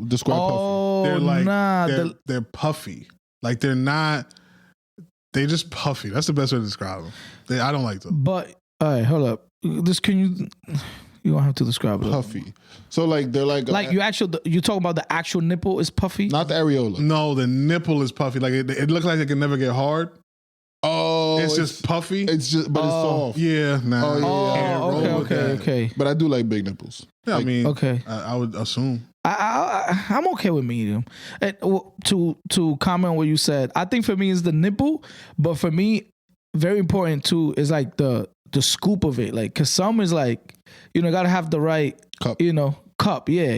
Describe puffy. Oh, They're like nah. they're puffy. Like they're not. They just puffy. That's the best way to describe them. I don't like them. But all right, hold up. This you don't have to describe it. Puffy. So like they're like You talking about the actual nipple is puffy? not the areola. No, the nipple is puffy. Like it looks like it can never get hard. Oh, It's just puffy. It's just, but it's soft. Yeah, nah. Oh, yeah. Can't roll with that. okay. But I do like big nipples. Yeah, I mean, Okay. I would assume. I'm okay with medium. And to comment on what you said, I think for me is the nipple, but for me, very important too is like the scoop of it. Like, cause some is like, gotta have the right Cup. cup. Yeah,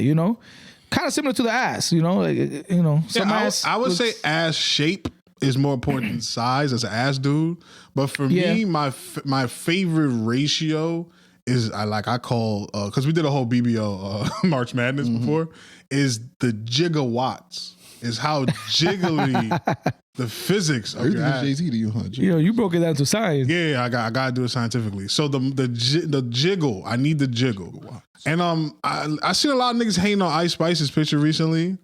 kind of similar to the ass. Some Yeah, ass. I would say ass shape is more important than size as an ass dude. But for me, my favorite ratio is I call because we did a whole BBL March Madness before, is the gigawatts. Is how jiggly the physics of your Everything is ass. Jay-Z to you, huh? Jay? You broke it down to science. Yeah, I gotta do it scientifically. So the jiggle, I need the jiggle. And I seen a lot of niggas hating on Ice Spice's picture recently.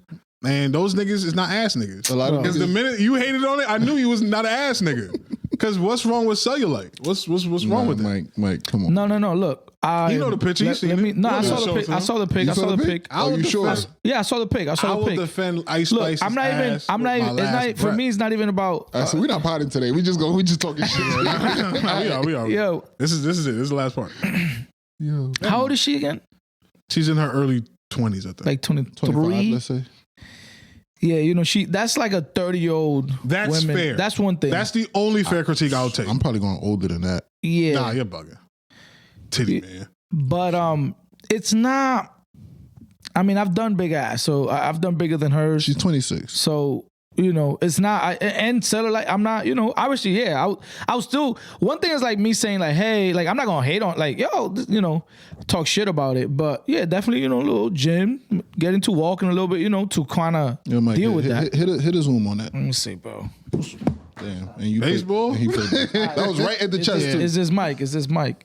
And those niggas is not ass niggas. A lot of Because the minute you hated on it, I knew you was not an ass nigga. Because what's wrong with cellulite? What's wrong with it? Mike, come on. No. Look, You know the picture. You seen it. No, You I know saw the the pic. show, I saw the pic. You I saw the pic. Oh, you sure? Yeah, I saw the pic. I I saw the will pic. defend Ice Look, Spice's I'm not even. ass I'm not with even. my It's last not for breath. me. It's not even about. So we're not potting today. We just talking shit. we are. Yo, This is it. This is the last part. Yo, how old is she again? She's in her early 20s, I think. Like 25, 23. let's say. Yeah, that's like a 30-year-old. That's women. fair. That's one thing. That's the only fair critique I'll take. I'm probably going older than that. yeah. Nah, you're bugging. titty man. But it's not. I mean, I've done big ass, so I've done bigger than hers. She's 26. So, you know, it's not, and cellulite, I'm not, you know, obviously, yeah, I was still, one thing is like me saying like, hey, like, I'm not going to hate on, like, yo, you know, talk shit about it. But yeah, definitely, you know, a little gym, get into walking a little bit, you know, to kind of deal with that. Hit a zoom on that. Let me see, bro. Damn. And you Baseball? that was right at the chest, too. Is this mic? Is this mic?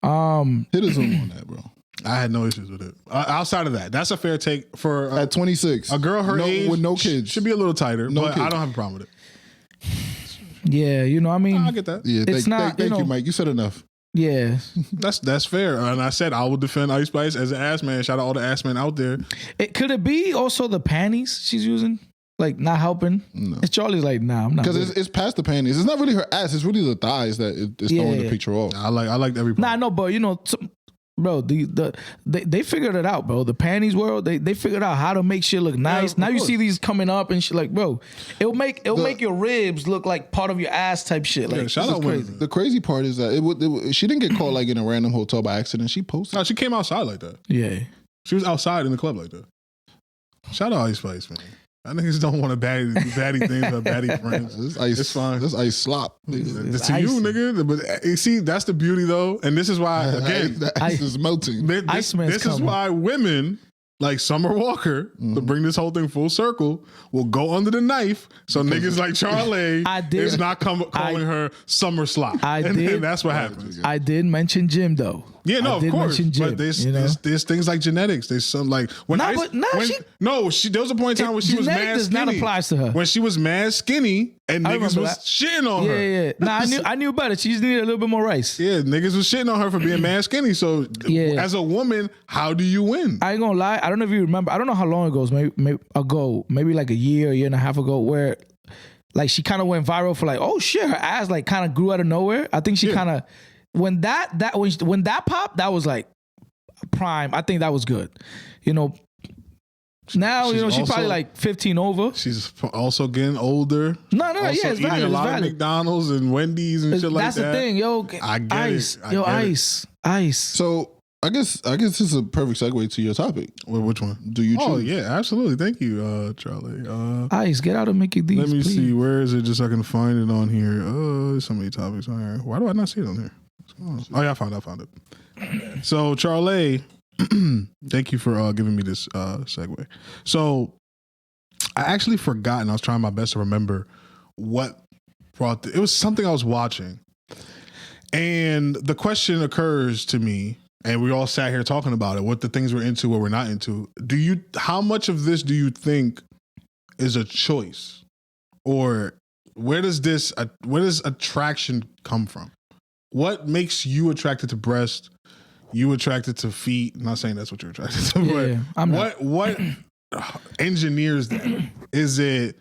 Hit a zoom on that, bro. I had no issues with it. Outside of that, that's a fair take for At 26. a girl her age with no kids. should be a little tighter, No but kids. I don't have a problem with it. Yeah, you know, I mean, I get that. Yeah, It's not, thank you you, know- Mike. You said enough. yeah. That's fair. And I said I will defend Ice Spice as an ass man. Shout out all the ass men out there. Could it be also the panties she's using? Like, not helping? No. Charlie's like, nah, I'm not. Because with it's past the panties. It's not really her ass. It's really the thighs that it's throwing the picture off. I like every part. Nah, no, but you know, bro, they figured it out, bro. The panties world, they figured out how to make shit look nice. of Now you course. see these coming up and shit, like, bro, it'll make your ribs look like part of your ass type shit. Like, Yeah, shout this out is women. crazy. The crazy part is that she didn't get caught like in a random hotel by accident. She posted. No, she came outside like that. Yeah, She was outside in the club like that. Shout out Ice Spice, man. I niggas don't want to do baddie things or baddie friends. This ice, It's fine. This ice slop. It's to you, nigga. But you see, that's the beauty, though. And this is why, again, the ice is melting. Iceman's this is coming. why women like Summer Walker, to bring this whole thing full circle, will go under the knife. So niggas like Charlie is not calling her Summer Slop. And that's what happens. I did mention Jim though. Yeah, no, I of did course. mention Jim, But there's you know? things like genetics. There's some like when Nah, Ice, but nah, when, she- no, she there was a point in time when she was Genetic mad does not skinny. apply to her. When she was mad skinny and I niggas remember was that. shitting on Yeah, her. yeah. Nah, I knew better. She just needed a little bit more rice. Yeah, niggas was shitting on her for being mad skinny. So Yeah. as a woman, how do you win? I ain't gonna lie. I don't know if you remember. I don't know how long ago. Maybe like a year and a half ago, where like she kind of went viral for like, oh shit, her ass like kind of grew out of nowhere. I think she kind of when that popped, that was like prime. I think that was good. You know. Now She's she's probably also- like 15 over. She's also getting older. No, Also yeah, it's eating valid. a It's lot of valid. McDonald's and Wendy's and shit like That's that. the thing, yo. I get ice, it. I yo, get it. ice. So I guess this is a perfect segue to your topic. Which one? Do you choose? Oh yeah, absolutely. Thank you, Charlie. Ice, get out of Mickey D's. Let me please. see. Where is it? Just so I can find it on here. There's so many topics on here. Why do I not see it on here? What's going on? Oh yeah, I found it. So Charlie, thank you for giving me this segue. So I actually forgot, and I was trying my best to remember what brought it was something I was watching. And the question occurs to me, and we all sat here talking about it, what the things we're into, what we're not into. How much of this do you think is a choice? Or where does attraction come from? What makes you attracted to breast? You attracted to feet? I'm not saying that's what you're attracted to, Yeah, I'm but not. what engineers that? Is it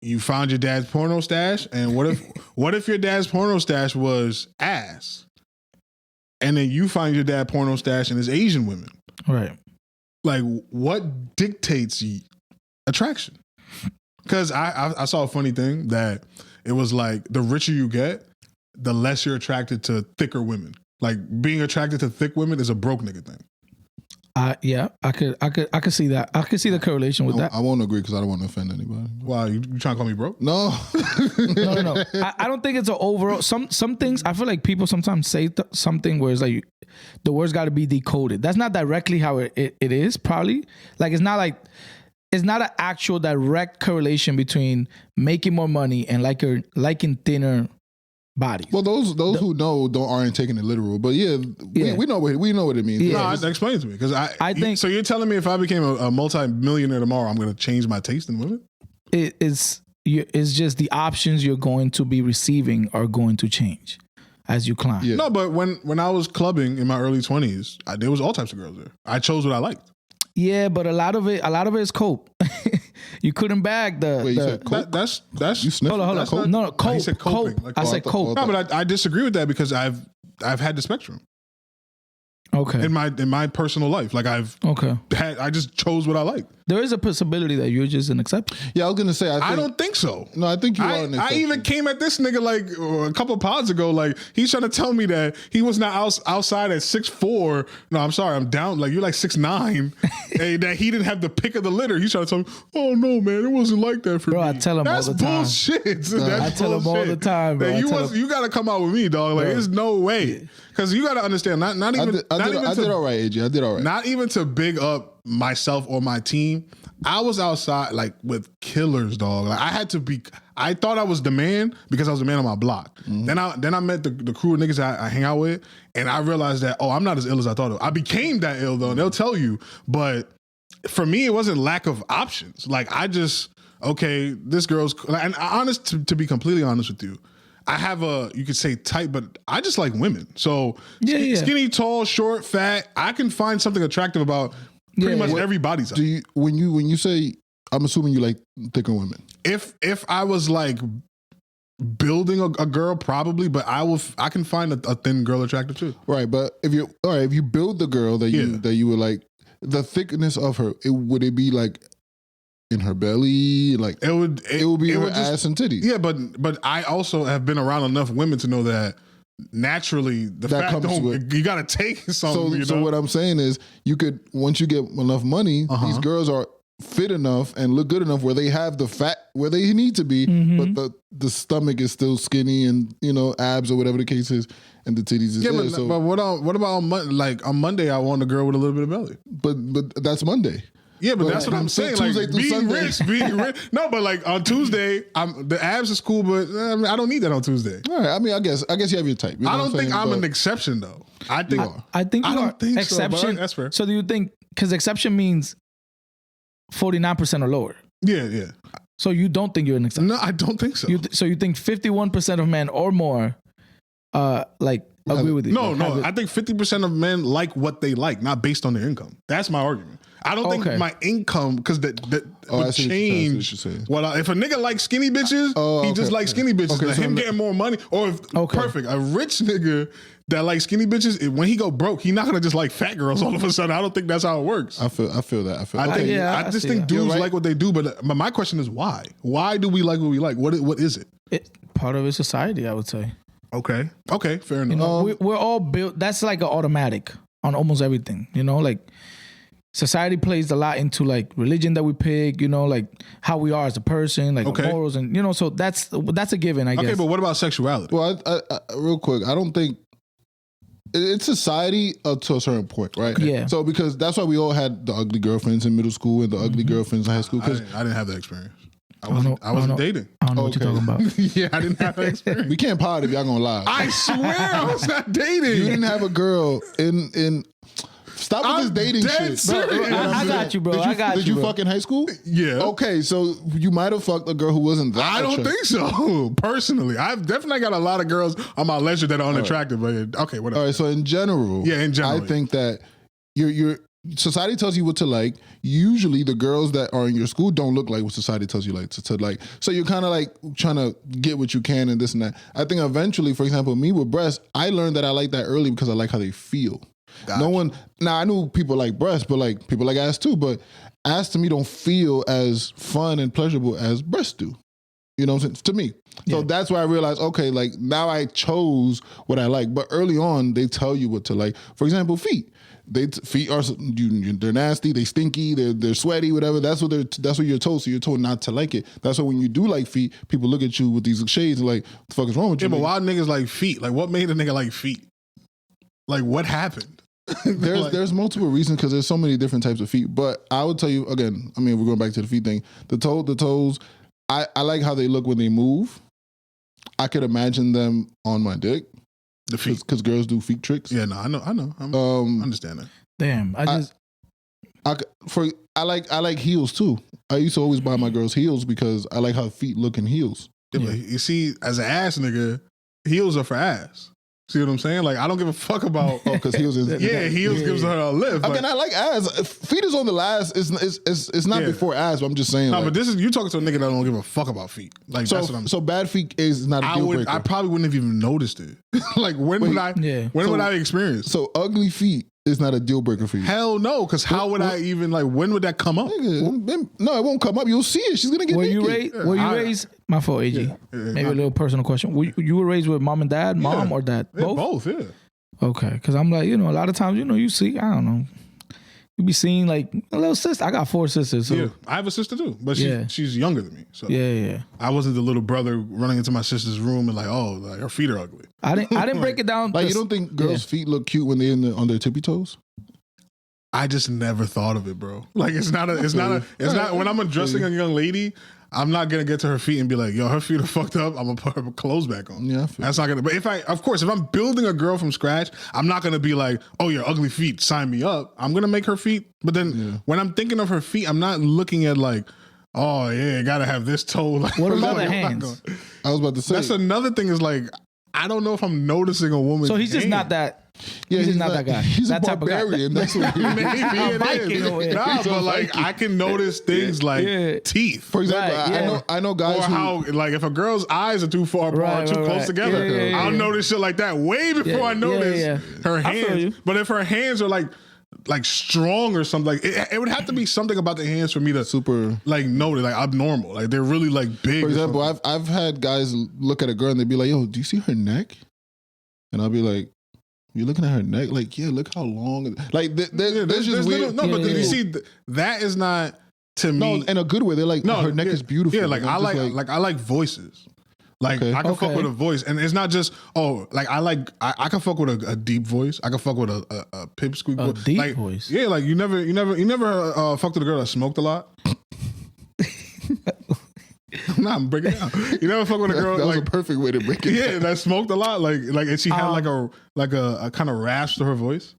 you found your dad's porno stash, and what if your dad's porno stash was ass, and then you find your dad porno stash and it's Asian women? Right. Like, what dictates attraction? Because I saw a funny thing that it was like the richer you get, the less you're attracted to thicker women. Like being attracted to thick women is a broke nigga thing. Yeah, I could see that. I could see the correlation with that. I won't agree because I don't want to offend anybody. Wow, you trying to call me broke? No. No. I don't think it's an overall. Some things I feel like people sometimes say something where it's like the words got to be decoded. That's not directly how it is. Probably like it's not an actual direct correlation between making more money and liking thinner bodies. Well, those who know aren't taking it literal, but yeah. We know what it means. Yeah. No, explain it to me because I think so. You're telling me if I became a multi-millionaire tomorrow, I'm going to change my taste in women? it's just the options you're going to be receiving are going to change as you climb. Yeah. No, but when I was clubbing in my early 20s, there was all types of girls there. I chose what I liked. Yeah, but a lot of it is cope. You couldn't bag the. Wait, you said cope? That's You sniffed Hold on. That's cope? No, cope. He said coping. Cope. Like, I said cope. No, but I disagree with that because I've had the spectrum. Okay. In my personal life. Like I just chose what I like. There is a possibility that you're just an exception. Yeah, I was gonna say. I don't think so. No, I think you are an I exception. even came at this nigga like a couple pods ago. Like he's trying to tell me that he was not outside at 6'4". No, I'm sorry, I'm down. Like you're like 6'9", and that he didn't have the pick of the litter. He's trying to tell me, oh no, man, it wasn't like that for Bro, me. I tell him all the time. Bullshit. That's I tell him all the time, bro. You got to come out with me, dog. Like there's no way. Because you got to understand, not even. I did all right, AJ. I did all right. Not even to big up myself or my team. I was outside like with killers, dog. Like I thought I was the man because I was the man on my block. Mm-hmm. Then I met the crew of niggas I hang out with, and I realized that I'm not as ill as I thought. I became that ill though. And they'll tell you, but for me, it wasn't lack of options. Like I just this girl's and to be completely honest with you. I have you could say type, but I just like women. So skinny, tall, short, fat. I can find something attractive about pretty much everybody's. Do you when you say? I'm assuming you like thicker women. If I was like building a girl, probably, but I can find a thin girl attractive too. Right, but if you build the girl that you would like, the thickness of her, would it be like in her belly? Like it would be her ass and titties. Yeah, but I also have been around enough women to know that naturally the that fat comes with, you gotta take something. So what I'm saying is, you could, once you get enough money, these girls are fit enough and look good enough where they have the fat where they need to be, but the stomach is still skinny and abs or whatever the case is, and the titties is there. But what about on Monday? I want a girl with a little bit of belly. But that's Monday. Yeah, but that's what I'm saying. Tuesday like through Sunday. being rich. No, but like on Tuesday, the abs is cool, but I don't need that on Tuesday. All right. I mean, I guess you have your type. You know I don't think I'm an exception though. I think I don't think exception. So, that's fair. So do you think, because exception means 49% or lower? Yeah. So you don't think you're an exception? No, I don't think so. So you think 51% of men or more agree with you? No. I think 50% of men like what they like, not based on their income. That's my argument. I don't think my income, because that would change. If a nigga likes skinny bitches, he just likes skinny bitches. Okay, so him getting more money, or perfect, a rich nigga that likes skinny bitches, when he go broke, he not gonna just like fat girls all of a sudden. I don't think that's how it works. I feel that. I just think dudes like what they do, but my question is why? Why do we like what we like? What is it? Part of it's society, I would say. Okay, fair enough. We're all built. That's like an automatic on almost everything. Like society plays a lot into like religion that we pick. Like how we are as a person, like morals, and so that's a given, I guess. Okay, but what about sexuality? Well, I real quick, I don't think it's society up to a certain point, right? Yeah. So because that's why we all had the ugly girlfriends in middle school and the ugly girlfriends in high school. Because I didn't have that experience. I wasn't dating. I don't know what you're talking about. Yeah, I didn't have that experience. We can't pod if y'all gonna lie. I swear I was not dating. You didn't have a girl in. Stop with this dating shit. Bro, I got you, bro. Did you fuck in high school? Yeah. Okay, so you might have fucked a girl who wasn't that. I don't think so. Personally, I've definitely got a lot of girls on my ledger that are unattractive. But okay, whatever. All right, so in general, I think that your society tells you what to like. Usually, the girls that are in your school don't look like what society tells you to like. So you're kind of like trying to get what you can and this and that. I think eventually, for example, me with breasts, I learned that I like that early because I like how they feel. Gotcha. Now I knew people like breasts, but like people like ass too. But ass to me don't feel as fun and pleasurable as breasts do. You know what I'm saying? To me. So that's why I realized, okay, like now I chose what I like. But early on, they tell you what to like. For example, feet. Feet are they're nasty, they stinky, they're sweaty, whatever. That's what you're told. So you're told not to like it. That's why when you do like feet, people look at you with these shades and like, what the fuck is wrong with you? Yeah, but why niggas like feet? Like what made a nigga like feet? Like what happened? There's multiple reasons because there's so many different types of feet. But I would tell you again, I mean, we're going back to the feet thing. The toes, I like how they look when they move. I could imagine them on my dick. The feet, because girls do feet tricks. Yeah, no, I know. I understand that. Damn, I like heels too. I used to always buy my girls heels because I like how feet look in heels. Yeah, but you see, as an ass nigga, heels are for ass. See what I'm saying? Like I don't give a fuck about because heels is heels gives her a lift. Again, I like ass. Feet is on the last. It's not before ass. But I'm just saying. No, like, but this is you talking to a nigga that don't give a fuck about feet. Like that's what I'm. So bad feet is not a deal breaker. I probably wouldn't have even noticed it. Like when would I experience? So ugly feet it's not a deal breaker for you? Hell no, because how would I even like? When would that come up? Nigga, no, it won't come up. You'll see it. She's gonna get naked. Were you raised? My fault, AG. Maybe a little personal question. You were raised with mom and dad, mom or dad? Both? Both, yeah. Okay, because I'm like, a lot of times, you see, I don't know. You be seeing like a little sister. I got 4 sisters. So. Yeah, I have a sister too, but she's younger than me. So yeah. I wasn't the little brother running into my sister's room and like, oh, like her feet are ugly. I didn't break it down. Like you don't think girls' feet look cute when they're on their tippy toes? I just never thought of it, bro. Like it's not when I'm addressing a young lady, I'm not gonna get to her feet and be like, yo, her feet are fucked up. I'm gonna put her clothes back on. Yeah, that's not gonna. But if I'm building a girl from scratch, I'm not gonna be like, oh, your ugly feet, sign me up. I'm gonna make her feet. But then when I'm thinking of her feet, I'm not looking at like, oh yeah, gotta have this toe. Like, what about the hands? I was about to say that's another thing. Is like, I don't know if I'm noticing a woman. So he's just not that. Yeah, he's not that guy. He's that a barbarian. That's what maybe it is. Nah, but like I can notice things like teeth. For example, I know guys or who, how like if a girl's eyes are too far apart, too close together, I'll notice shit like that way before I notice her hands. But if her hands are like strong or something, like it would have to be something about the hands for me to super like notice, like abnormal, like they're really like big. For example, I've had guys look at a girl and they'd be like, "Yo, do you see her neck?" And I'll be like, "You're looking at her neck? Like, yeah, look how long." Like, there's just weird. But you see, that is not to me. No, in a good way. They're like, no, her neck is beautiful. Yeah, like I like voices. Like I can fuck with a voice, and it's not just I can fuck with a deep voice. I can fuck with a pipsqueak voice. Deep like, voice. Yeah, like you never fucked with a girl that smoked a lot. Nah, I'm breaking it down. You never fuck with a girl that was like a perfect way to break it. Yeah, that smoked a lot. Like and she had like a kind of rasp to her voice.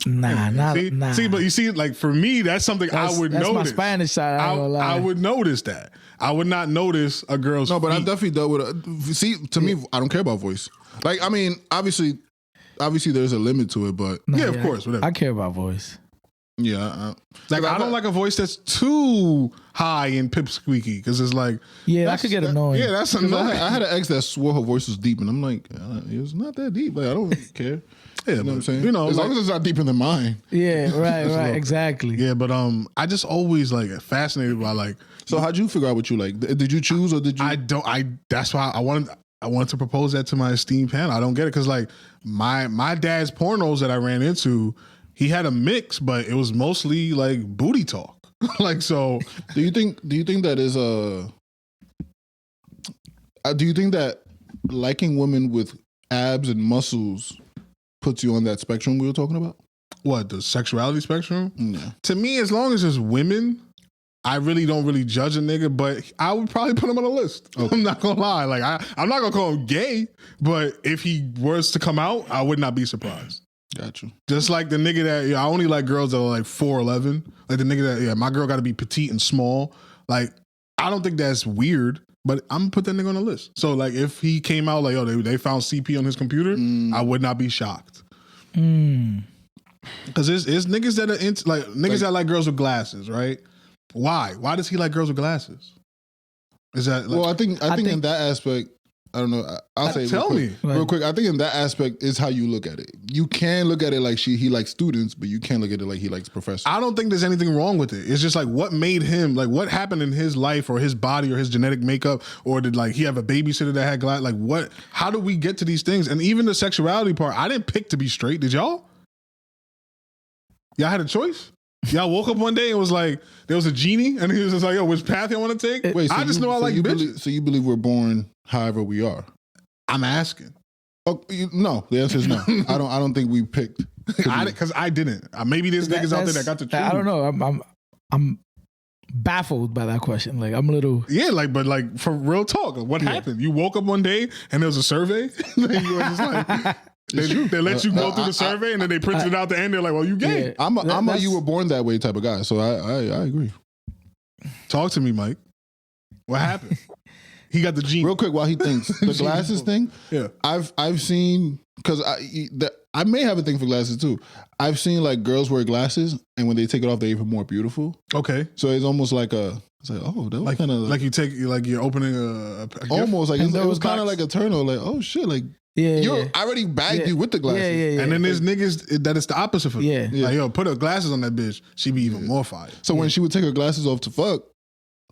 Nah. See, but you see, like for me, that's something I would notice. That's my Spanish side. I would notice that. I would not notice a girl's. No, but feet. I've definitely dealt with. See, to me, I don't care about voice. Like, I mean, obviously, there's a limit to it, but of course, whatever. I care about voice. Yeah, I don't like a voice that's too high and pipsqueaky because it's like that could get annoying. Yeah, that's annoying. I had an ex that swore her voice was deep, and I'm like, it's not that deep. Like, I don't care. Yeah, you know what I'm saying? As long as it's not deeper than mine. Yeah, right, exactly. Yeah, but I just always like fascinated by like. So how'd you figure out what you like? Did you choose or did you? That's why I wanted to propose that to my esteemed panel. I don't get it because like my dad's pornos that I ran into, he had a mix, but it was mostly like booty talk. Like so. Do you think that is do you think that liking women with abs and muscles puts you on that spectrum we were talking about? What, the sexuality spectrum? Yeah. To me, as long as it's women, I really don't really judge a nigga, but I would probably put him on a list. Okay. I'm not gonna lie. Like I'm not gonna call him gay, but if he was to come out, I would not be surprised. Gotcha. Just like the nigga that I only like girls that are like 4'11". Like the nigga that my girl got to be petite and small. Like I don't think that's weird, but I'm gonna put that nigga on the list. So like if he came out like they found CP on his computer, I would not be shocked. Because it's niggas that are into like niggas that like girls with glasses, right? Why? Why does he like girls with glasses? Is that like, well? I think in that aspect, I don't know. I'll say tell me real quick. I think in that aspect is how you look at it. You can look at it like he likes students, but you can't look at it like he likes professors. I don't think there's anything wrong with it. It's just like what made him like what happened in his life or his body or his genetic makeup, or did like he have a babysitter that had glasses? Like what? How do we get to these things? And even the sexuality part, I didn't pick to be straight. Did y'all? Y'all had a choice? Y'all woke up one day and was like, there was a genie, and he was just like, yo, which path you want to take? Wait, so I just know I like bitches. So you believe we're born however we are? I'm asking. Oh, no, the answer is no. I don't think we picked. Because I didn't. Maybe there's niggas out there that got to choose. I don't know. I'm baffled by that question. Like I'm a little. Yeah, but for real talk, what happened? You woke up one day and there was a survey. You were just like. They let you go through the survey and then they printed it out the end. They're like, well, you gay. Yeah, I'm a you were born that way type of guy. So I agree. Talk to me, Mike. What happened? He got the gene. Real quick while he thinks. The glasses thing. Yeah. I've seen, because I may have a thing for glasses too. I've seen like girls wear glasses and when they take it off, they're even more beautiful. Okay. So it's almost like it's like, oh, that was kind of like you take, like you're opening a almost like it was kind of like a turn on, like, oh shit, like I already bagged you with the glasses. Yeah. And then there's niggas that it's the opposite for them. Yeah. Like, yo, put her glasses on that bitch. She be even more fire. So when she would take her glasses off to fuck,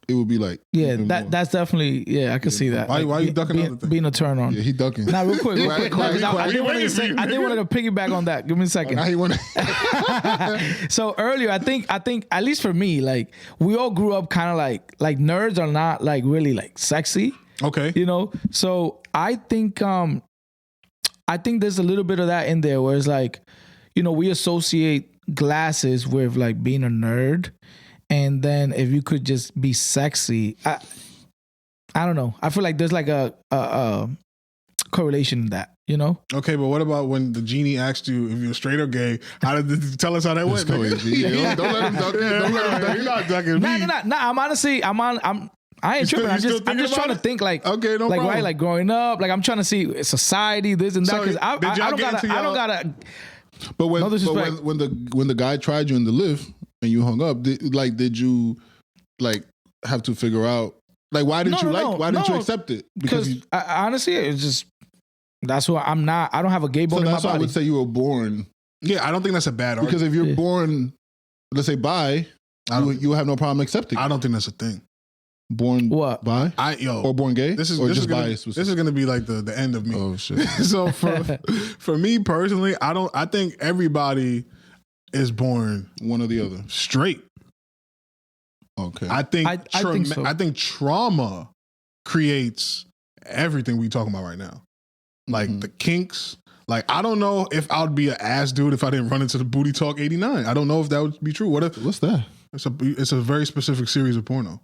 it would be like that's definitely I can see that. Why you ducking being, other things? being a turn on. Yeah, he ducking. Now, real quick. I did want to piggyback on that. Give me a second. Now he want So earlier, I think at least for me, like we all grew up kind of like nerds are not like really like sexy. Okay. You know, so I think there's a little bit of that in there where it's like, you know, we associate glasses with like being a nerd. And then if you could just be sexy, I don't know. I feel like there's like a correlation in that, you know? Okay, but what about when the genie asked you if you're straight or gay? Tell us how that went. Don't let him duck. Don't let him duck. You're not ducking me. Nah. I'm honestly, I ain't tripping. I'm just trying to think like, okay, no like problem. right, like growing up, like I'm trying to see society, this and that. Because I don't gotta. But when No disrespect. when the guy tried you in the lift and you hung up, did you like have to figure out like why didn't you accept it? Because honestly, it's just that's why I'm not. I don't have a gay bone in my that's why I body. would say you were born. Yeah, I don't think that's a bad argument. Because if you're born, let's say bi, you have no problem accepting. I don't think that's a thing. Born what? Bi? Or born gay? This is gonna be like the end of me. Oh shit. So for me personally, I think everybody is born one or the other. Straight. Okay. I think so. I think trauma creates everything we talking about right now. Like the kinks. Like I don't know if I'd be an ass dude if I didn't run into the Booty Talk 89. I don't know if that would be true. What's that? It's a very specific series of porno.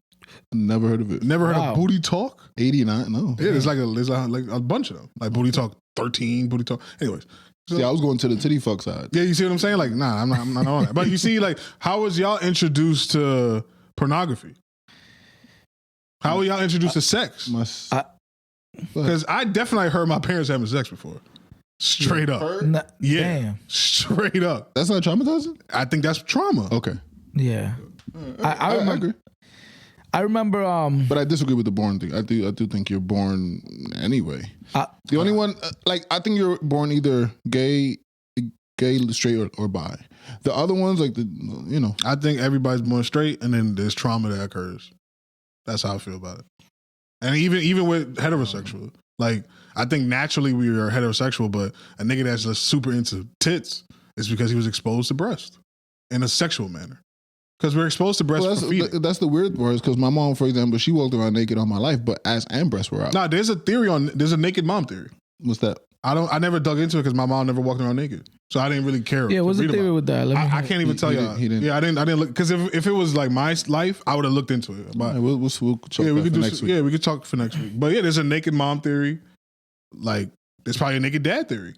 Never heard of it. Never heard of Booty Talk? 89? No. Yeah, there's like a bunch of them. Like Booty Talk 13, Booty Talk. Anyways. See, I was going to the titty fuck side. Yeah, you see what I'm saying? Like, nah, I'm not on that. But you see, like, how was y'all introduced to pornography? How were y'all introduced to sex? Because I definitely heard my parents having sex before. Straight up. Yeah. Damn. Straight up. That's not traumatizing? I think that's trauma. Okay. Yeah. I remember. I remember. But I disagree with the born thing. I do think you're born anyway. The only one, like, I think you're born either gay, straight, or bi. The other ones, like, I think everybody's born straight, and then there's trauma that occurs. That's how I feel about it. And even with heterosexual, like, I think naturally we are heterosexual, but a nigga that's just super into tits is because he was exposed to breast in a sexual manner. Because we're exposed to breast for feeding. That's the weird part, because my mom, for example, she walked around naked all my life, but ass and breasts were out. Nah, there's a naked mom theory. What's that? I never dug into it because my mom never walked around naked, so I didn't really care. Yeah, what's the theory with that? I can't even tell y'all. Yeah, I didn't look, because if it was like my life, I would have looked into it. But we'll talk we could next week. Yeah, we could talk for next week. But yeah, there's a naked mom theory. Like, there's probably a naked dad theory.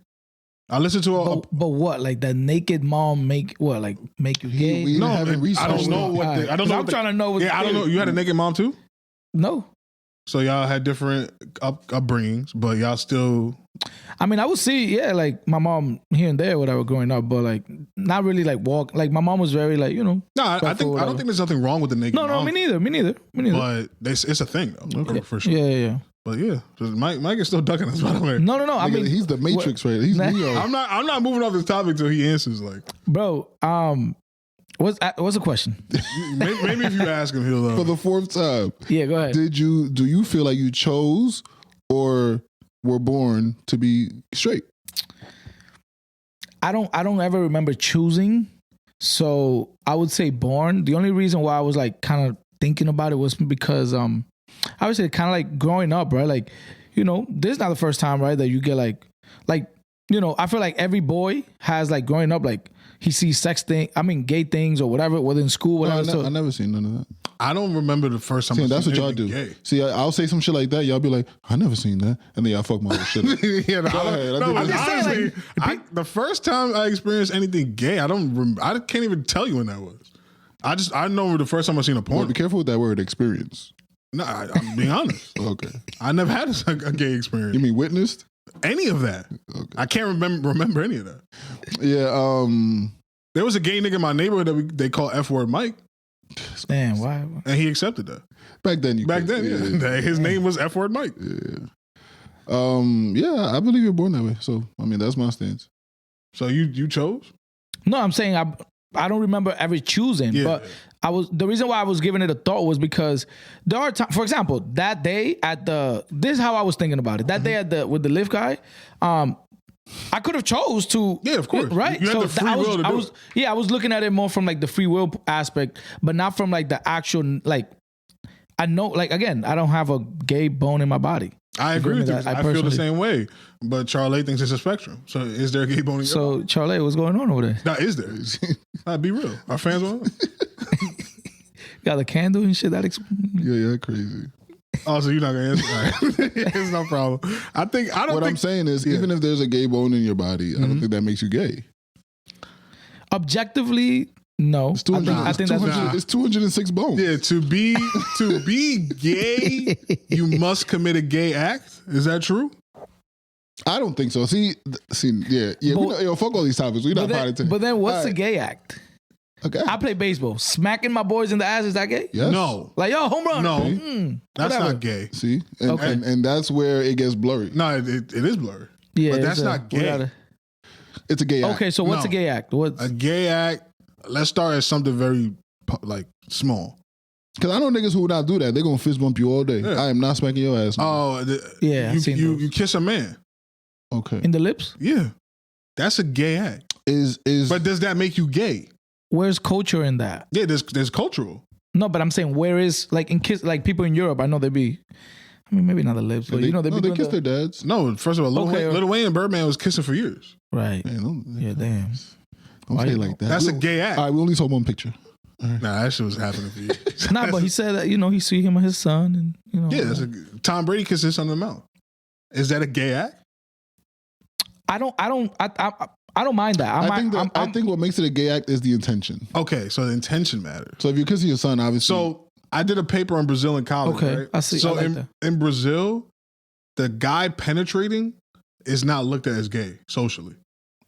I listened to but what, like the naked mom make you gay? No, I don't know what. I don't know. I'm trying to know. Yeah, I don't know. You had a naked mom too? No. So y'all had different upbringings, but y'all still. I mean, I would see, like my mom here and there, whatever, growing up, but like not really like walk. Like my mom was very like, No, I don't think there's nothing wrong with the naked mom. No, me neither. But it's a thing though, okay. for sure. Yeah. But yeah, Mike is still ducking us, by the way. No. I mean, he's the Matrix, right? He's Neo. I'm not moving off this topic till he answers. Like, bro, what's the question? maybe if you ask him, he'll. For the fourth time. Yeah, go ahead. Do you feel like you chose or were born to be straight? I don't ever remember choosing, so I would say born. The only reason why I was like kind of thinking about it was because obviously kind of like growing up, right? Like, this is not the first time, right, that you get like, I feel like every boy has like growing up, like he sees gay things or whatever, whether in school, whatever. I never seen none of that. I don't remember the first time. See, that's what y'all do. Gay. See, I'll say some shit like that. Y'all be like, I never seen that, and then y'all fuck my whole shit up. Honestly, the first time I experienced anything gay, I can't even tell you when that was. I know the first time I seen a porn. Well, be careful with that word, experience. No, I'm being honest. Okay. I never had a gay experience. You mean witnessed? Any of that. Okay. I can't remember any of that. Yeah. There was a gay nigga in my neighborhood that they call F-word Mike. Damn, why? And he accepted that. Back then, yeah. His name was F-word Mike. Yeah. Yeah, I believe you're born that way. So I mean, that's my stance. So you chose? No, I'm saying I don't remember ever choosing, but the reason why I was giving it a thought was because there are times, for example, that day this is how I was thinking about it. That day with the lift guy, I could have chose to. Yeah, of course. Right? You had the free will to do it. Yeah, I was looking at it more from like the free will aspect, but not from like the actual, like, I know, like, again, I don't have a gay bone in my body. I agree with you. I feel the personally- same way. But Charlie thinks it's a spectrum. So is there a gay bone in your So, body? Charlie, what's going on over there? Now, is there? Be real. Our fans want to know. Got the candle and shit. Yeah, crazy. Oh, so you're not going to answer? All right. It's no problem. What I'm saying is, even if there's a gay bone in your body, I don't think that makes you gay. Objectively, no. It's 200, I think that's it's 206 bones. Yeah, to be gay, you must commit a gay act. Is that true? I don't think so. See, yeah. But, Fuck all these topics. We're not fighting. But then, what's a gay act? Okay. I play baseball. Smacking my boys in the ass, is that gay? Yes. No. Like, yo, home run. No. That's whatever. not gay. See, and, Okay. and that's where it gets blurry. No, it is blurry. Yeah, But that's not gay. It's a gay act. Okay, so what's No. a gay act? A gay act, let's start at something very, like, small. Because I know niggas who would not do that. They're going to fist bump you all day. Yeah. I am not smacking your ass. Oh, Yeah, I've seen those. you kiss a man. Okay. In the lips? Yeah. That's a gay act. But does that make you gay? Where's culture in that? Yeah, there's cultural. No, but I'm saying, where is, like, in kiss, like, people in Europe, I know they be, I mean, maybe not the lips, but they, you know, they be they doing kiss the, their dads. No, first of all, Lil Wayne and Birdman was kissing for years. right. Man, Yeah, damn. Don't say it like that. That's a gay act. All right, we only saw one picture. Nah, that shit was happening for you. Nah, but he said that, you know, he see him and his son, and, you know. Yeah, Tom Brady kissed his son in the mouth. Is that a gay act? I don't mind that. I think what makes it a gay act is the intention. Okay, so the intention matters. So if you're kissing your son, obviously. So I did a paper on Brazil in college. Okay, right? I see. So I like that. in Brazil, the guy penetrating is not looked at as gay socially.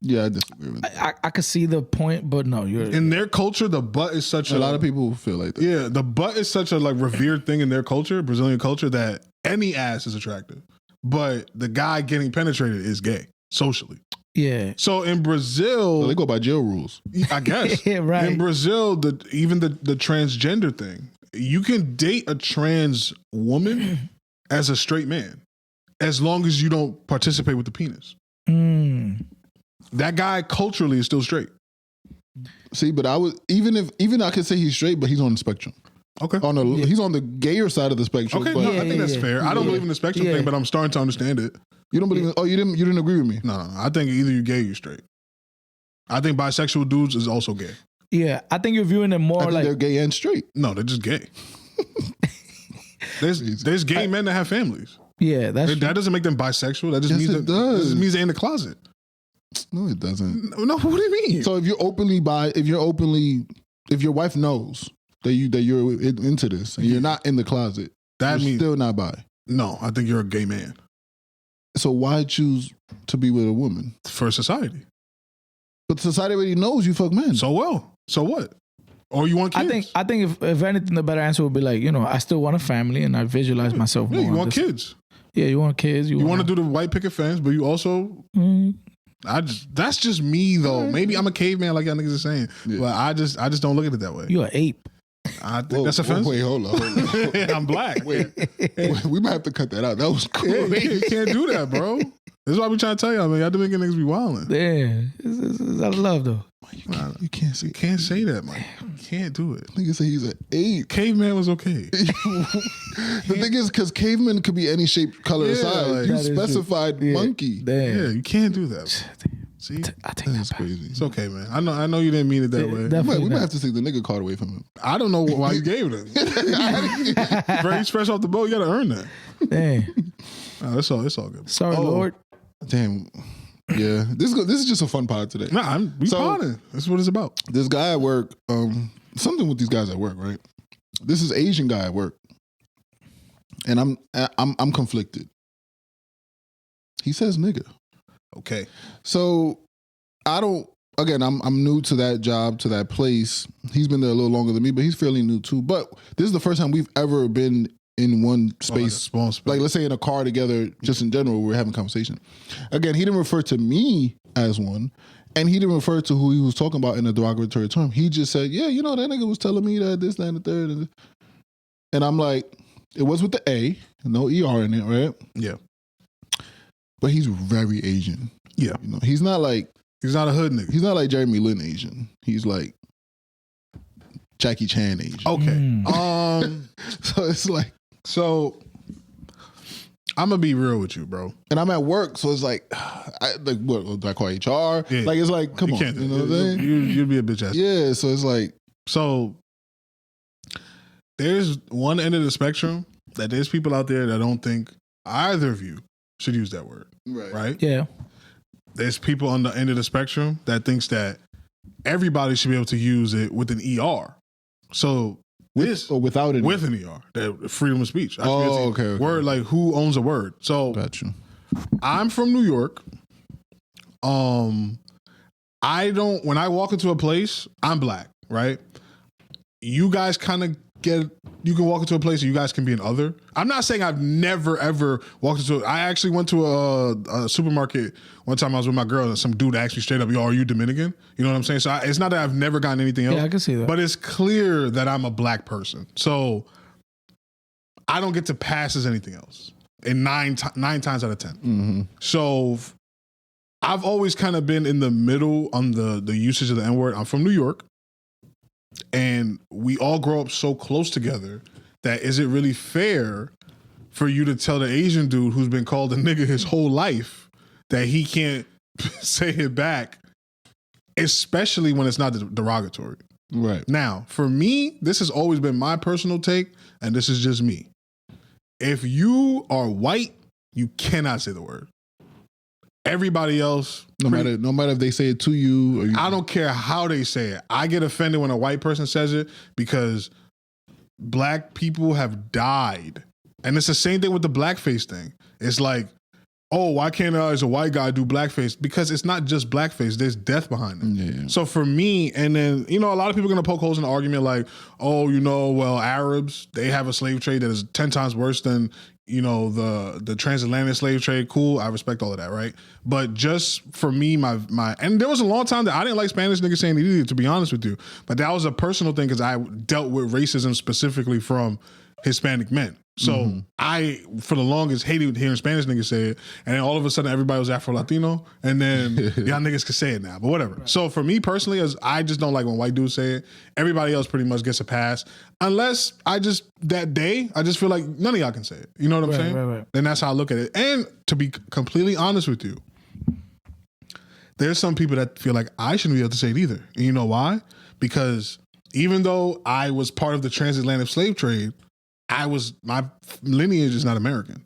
Yeah, I disagree with that. I could see the point, but no, you're In their culture, the butt is such A lot of people feel like that. Yeah, the butt is such a like revered thing in their culture, Brazilian culture, that any ass is attractive. But the guy getting penetrated is gay socially. yeah. So in Brazil, So they go by jail rules. I guess. Yeah, right. In Brazil, even the transgender thing, you can date a trans woman as a straight man, as long as you don't participate with the penis. That guy culturally is still straight. See, but even I could say he's straight, but he's on the spectrum. Okay. He's on the gayer side of the spectrum. Okay, but no, I think that's fair. I don't believe in the spectrum Yeah. thing, but I'm starting to understand it. you don't believe in, you didn't agree with me. No, I think either you're gay or you're straight. I think bisexual dudes is also gay. Yeah, I think you're viewing it I more think like they're gay and straight. No, they're just gay. There's gay men that have families. yeah, that's That doesn't make them bisexual. That just Yes, means it that does. This just means they're in the closet. No, it doesn't. No, what do you mean? So if your wife knows that you're into this and you're not in the closet, that you're means still not bi. no. I think you're a gay man So why choose to be with a woman? for society. But society already knows you fuck men. So what? Or you want kids? I think if anything, the better answer would be like, you know, I still want a family and I visualize myself Yeah, more. you want kids. Yeah, you want kids. You want to do the white picket fence, but you also. That's just me though. Maybe I'm a caveman like y'all niggas are saying, but I just don't look at it that way. You're an ape. I think that's offensive. Wait, hold on. I'm black. Wait, we might have to cut that out. That was cool. Yeah, you can't do that, bro. This is why we trying to tell y'all, man. Y'all Dominican niggas be wilding. Yeah, it's out of love though. You can't say You can't say that, man. You can't do it. Nigga say he's an ape. Caveman was okay. The thing is, because caveman could be any shape, color, or Yeah, size. like- You That is true. specified Yeah. monkey. Damn. Yeah, you can't do that. See, I take that That's back. crazy. it's okay, man. I know you didn't mean it that way. Definitely We might not. have to take the nigga card away from him. I don't know why you gave it. Bro, he's fresh off the boat. You got to earn that. Damn. It's all good. Sorry, Oh. Lord. Damn. Yeah, this is just a fun pod today. Nah, we So- potting. That's what it's about. This guy at work, something with these guys at work, right? This is Asian guy at work, and I'm conflicted. He says nigga. Okay. So I don't. Again, I'm new to that job, to that place. He's been there a little longer than me, but he's fairly new too. But this is the first time we've ever been in one space, small space. like let's say in a car together, just in general, we're having a conversation. Again, he didn't refer to me as one, and he didn't refer to who he was talking about in a derogatory term. He just said, yeah, that nigga was telling me that this, that, and the third. And I'm like, it was with the A, no ER in it, right? Yeah. But he's very Asian. Yeah. He's not a hood nigga. He's not like Jeremy Lin Asian. He's like Jackie Chan Asian. Okay. So it's like, I'm gonna be real with you, bro. And I'm at work, so it's like, what do I call HR? Yeah. Like, it's like, come on, can't, you know what I'm saying? You'd be a bitch ass. Yeah, so it's like, so there's one end of the spectrum that there's people out there that don't think either of you should use that word, right? Yeah. There's people on the end of the spectrum that thinks that everybody should be able to use it with an ER. So without it, with an ER, that freedom of speech. Okay. Word, like who owns a word? So gotcha. I'm from New York. When I walk into a place, I'm black, right? You guys kind of you can walk into a place and you guys can be an other. I'm not saying I've never ever walked into I actually went to a supermarket one time. I was with my girl and some dude asked me straight up, yo, are you Dominican? You know what I'm saying? So it's not that I've never gotten anything else. Yeah, I can see that. But it's clear that I'm a black person. So I don't get to pass as anything else in nine times out of 10. Mm-hmm. So I've always kind of been in the middle on the usage of the N-word. I'm from New York. And we all grow up so close together that is it really fair for you to tell the Asian dude who's been called a nigga his whole life that he can't say it back, especially when it's not derogatory? Right. Now, for me, this has always been my personal take, and this is just me. If you are white, you cannot say the word. Everybody else, no matter if they say it to you, or I don't care how they say it. I get offended when a white person says it because black people have died. And it's the same thing with the blackface thing. It's like, oh, why can't I as a white guy do blackface? Because it's not just blackface. There's death behind it. Yeah. So for me, and then, a lot of people are going to poke holes in the argument like, oh, well, Arabs, they have a slave trade that is 10 times worse than, the transatlantic slave trade. Cool. I respect all of that, right? But just for me, my and there was a long time that I didn't like Spanish niggas saying it either, to be honest with you. But that was a personal thing because I dealt with racism specifically from Hispanic men. So I, for the longest, hated hearing Spanish niggas say it. And then all of a sudden, everybody was Afro-Latino. And then y'all niggas could say it now. But whatever. Right. So for me personally, as I just don't like when white dudes say it. Everybody else pretty much gets a pass. Unless that day, I just feel like none of y'all can say it. You know what I'm saying? Right. Then that's how I look at it. And to be completely honest with you, there's some people that feel like I shouldn't be able to say it either. And you know why? Because even though I was part of the transatlantic slave trade, my lineage is not American.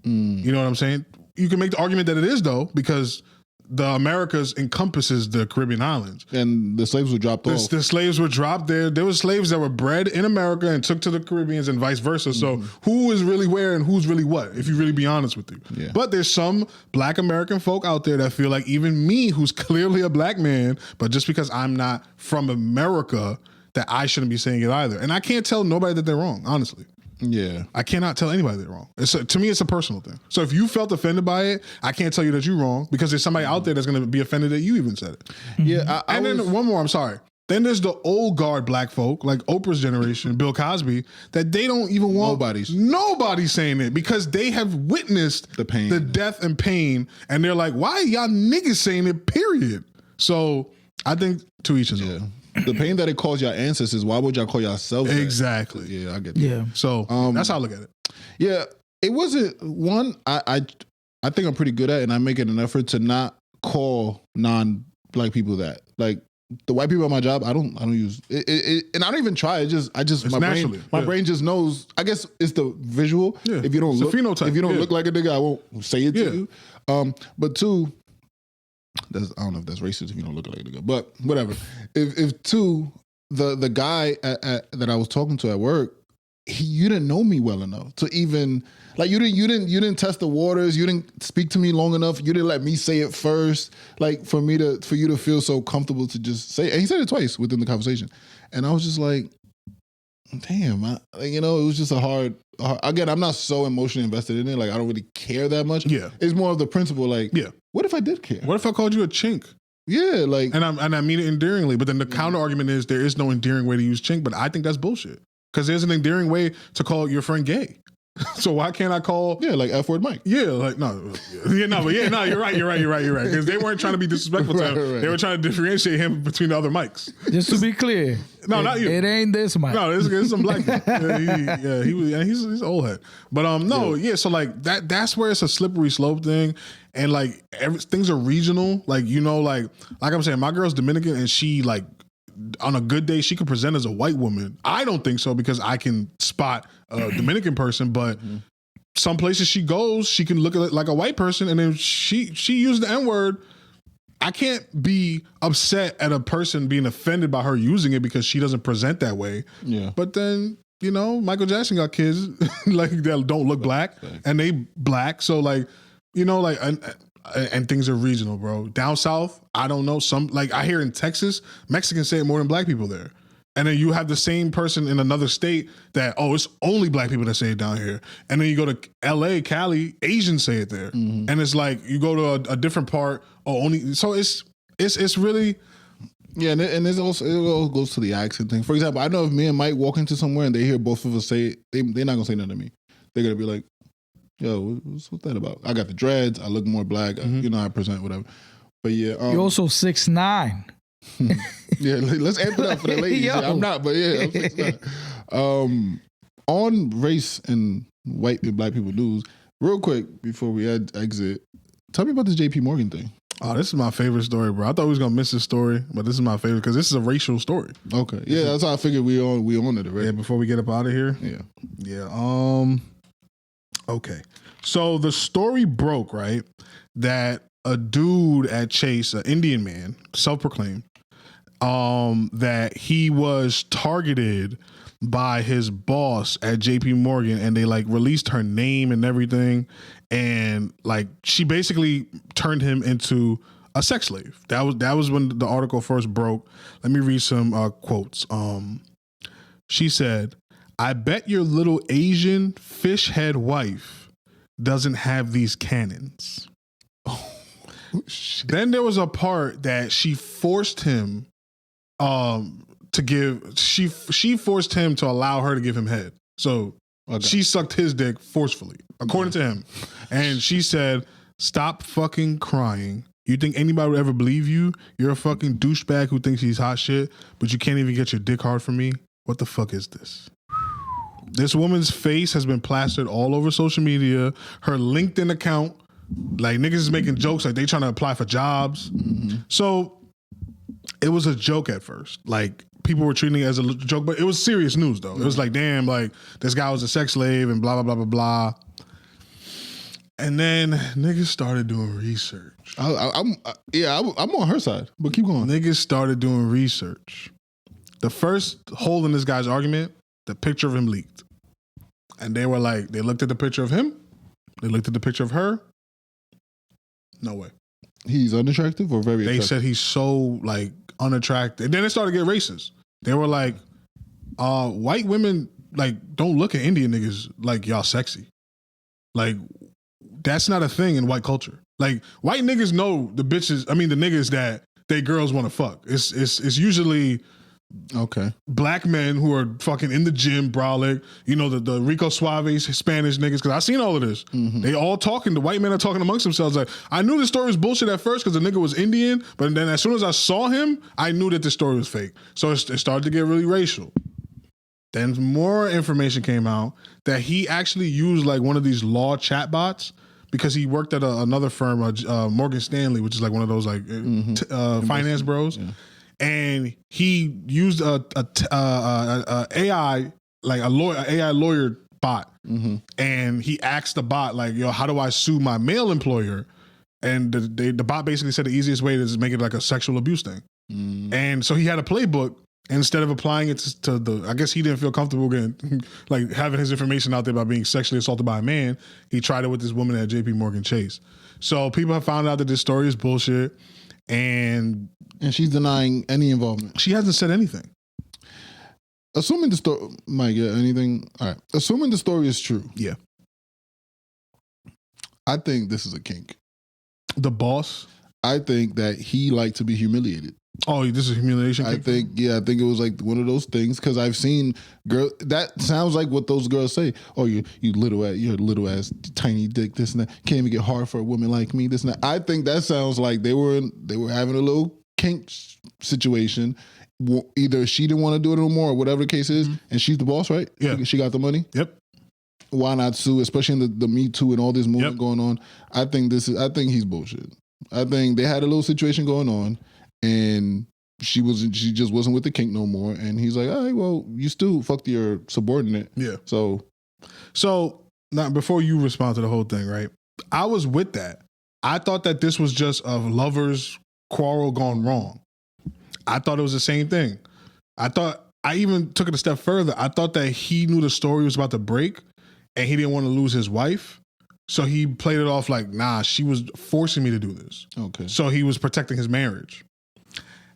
You know what I'm saying? You can make the argument that it is though, because the Americas encompasses the Caribbean islands. And the slaves were dropped off. The slaves were dropped there. There were slaves that were bred in America and took to the Caribbeans and vice versa. So who is really where and who's really what, if you really be honest with you. Yeah. But there's some black American folk out there that feel like even me, who's clearly a black man, but just because I'm not from America, that I shouldn't be saying it either. And I can't tell nobody that they're wrong, honestly. Yeah. I cannot tell anybody they're wrong. To me, it's a personal thing. So if you felt offended by it, I can't tell you that you're wrong because there's somebody out there that's going to be offended that you even said it. Yeah. Then one more, I'm sorry. Then there's the old guard black folk, like Oprah's generation, Bill Cosby, that they don't even want nobody's saying it because they have witnessed the pain, the death and pain. And they're like, why are y'all niggas saying it, period? So I think to each his own. The pain that it caused your ancestors, why would y'all call yourselves that? Exactly. Yeah, I get that. Yeah. So that's how I look at it. Yeah. It wasn't one I think I'm pretty good at, and I make it an effort to not call non-black people that. Like the white people at my job, I don't use it, and I don't even try. My brain just knows. I guess it's the visual. Yeah. If you don't look like a nigga, I won't say it to you. But two, I don't know if that's racist if you don't look like a nigga, but whatever. If two, the guy that I was talking to at work, you didn't know me well enough to even like you didn't test the waters. You didn't speak to me long enough. You didn't let me say it first. Like for you to feel so comfortable to just say it. And he said it twice within the conversation, and I was just like, damn, it was just a hard. Again, I'm not so emotionally invested in it. Like, I don't really care that much. Yeah. It's more of the principle. Like, what if I did care? What if I called you a chink? Yeah, like, and I mean it endearingly. But then the counter argument is there is no endearing way to use chink. But I think that's bullshit because there's an endearing way to call your friend gay. So why can't I call? Yeah, like F-word Mike. Yeah, like no, you're right. Because they weren't trying to be disrespectful to him. Right. They were trying to differentiate him between the other mics. Just to be clear, not you. It ain't this Mike. No, it's some black guy. He's an old head. But so like that's where it's a slippery slope thing, and like things are regional. Like like I'm saying, my girl's Dominican, and she like. On a good day, she could present as a white woman. I don't think so because I can spot a Dominican person, but some places she goes, she can look at it like a white person, and then she used the N-word. I can't be upset at a person being offended by her using it because she doesn't present that way. Yeah. But then, Michael Jackson got kids like that don't look black, and they black. So like, and things are regional, bro. Down south, I don't know. Some like I hear in Texas, Mexicans say it more than black people there. And then you have the same person in another state that, it's only black people that say it down here. And then you go to LA, Cali, Asians say it there. Mm-hmm. And it's like you go to a different part only. So it's really. Yeah, and it all goes to the accent thing. For example, I know if me and Mike walk into somewhere and they hear both of us say it, they're not gonna say nothing to me. They're gonna be like, yo, what's that about? I got the dreads. I look more black. I present whatever. But yeah, you're also 6'9". Yeah, let's amp it up for the ladies. Yeah, I'm not, but yeah, I'm 6'9". On race and white and black people news, real quick before we exit, tell me about this JP Morgan thing. Oh, this is my favorite story, bro. I thought we was gonna miss this story, but this is my favorite because this is a racial story. Okay, yeah, that's how I figured we on it already. Yeah, before we get up out of here. Yeah. Okay. So the story broke, right, that a dude at Chase, an Indian man, self-proclaimed, that he was targeted by his boss at JP Morgan, and they like released her name and everything, and like she basically turned him into a sex slave. That was when the article first broke. Let me read some quotes. She said, "I bet your little Asian fish head wife doesn't have these cannons." Then there was a part that she forced him to give. She forced him to allow her to give him head. So she sucked his dick forcefully, according to him. And she said, "Stop fucking crying. You think anybody would ever believe you? You're a fucking douchebag who thinks he's hot shit, but you can't even get your dick hard from me. What the fuck is this?" This woman's face has been plastered all over social media. Her LinkedIn account, like niggas is making jokes like they trying to apply for jobs. Mm-hmm. So it was a joke at first. Like people were treating it as a joke, but it was serious news though. It was like, damn, like this guy was a sex slave and blah, blah, blah, blah, blah. And then niggas started doing research. I'm on her side, but keep going. Niggas started doing research. The first hole in this guy's argument, the picture of him leaked. And they were like, they looked at the picture of him. They looked at the picture of her. No way. He's unattractive or very attractive? They said he's so like unattractive. And then it started to get racist. They were like, white women like don't look at Indian niggas like y'all sexy. Like that's not a thing in white culture. Like white niggas know the niggas that they girls want to fuck. It's usually black men who are fucking in the gym, brolic, the Rico Suaves, Spanish niggas, because I seen all of this. Mm-hmm. They all talking, the white men are talking amongst themselves. Like, I knew the story was bullshit at first because the nigga was Indian, but then as soon as I saw him, I knew that the story was fake. So it started to get really racial. Then more information came out that he actually used like one of these law chatbots because he worked at another firm, Morgan Stanley, which is like one of those like finance bros. Yeah. And he used a AI, like an AI lawyer bot. Mm-hmm. And he asked the bot, like, yo, how do I sue my male employer? And the bot basically said the easiest way is to make it like a sexual abuse thing. Mm. And so he had a playbook. And instead of applying it to I guess he didn't feel comfortable getting, like having his information out there about being sexually assaulted by a man. He tried it with this woman at JP Morgan Chase. So people have found out that this story is bullshit. And she's denying any involvement. She hasn't said anything. Assuming the story, Mike, anything? All right. Assuming the story is true, Yeah. I think this is a kink. The boss. I think that he liked to be humiliated. Oh, this is humiliation. I think it was like one of those things because I've seen girl. That sounds like what those girls say. Oh, you little ass, you're a little ass, tiny dick. This and that can't even get hard for a woman like me. This and that. I think that sounds like they were having a little kink situation. Either she didn't want to do it anymore or whatever the case is, and she's the boss, right? Yeah, she got the money. Yep. Why not sue? Especially in the Me Too and all this movement going on. I think he's bullshit. I think they had a little situation going on. And she just wasn't with the kink no more. And he's like, all right, well, you still fucked your subordinate. Yeah. So now before you respond to the whole thing, right? I was with that. I thought that this was just a lover's quarrel gone wrong. I thought it was the same thing. I even took it a step further. I thought that he knew the story was about to break and he didn't want to lose his wife. So he played it off like, nah, she was forcing me to do this. Okay. So he was protecting his marriage.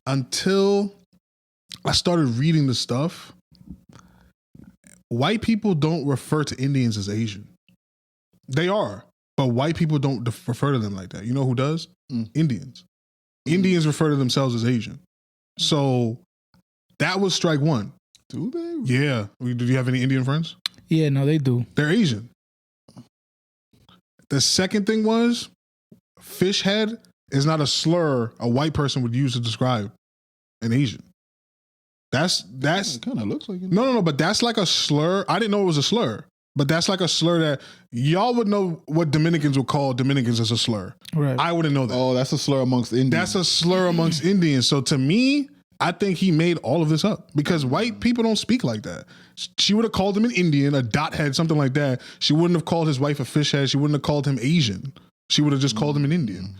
Until I started reading the stuff, white people don't refer to Indians as Asian. They are, but white people don't refer to them like that. You know who does? Indians. Indians refer to themselves as Asian. So that was strike one. Do they? Yeah. Do you have any Indian friends? Yeah, no, they do. They're Asian. The second thing was fish head is not a slur a white person would use to describe an Asian. That's it kind of looks like it. No, but that's like a slur. I didn't know it was a slur, but that's like a slur that y'all would know what Dominicans would call Dominicans as a slur. Right. I wouldn't know that. Oh, that's a slur amongst Indians. That's a slur amongst Indians. So to me, I think he made all of this up because white people don't speak like that. She would have called him an Indian, a dot head, something like that. She wouldn't have called his wife a fish head. She wouldn't have called him Asian. She would have just called him an Indian.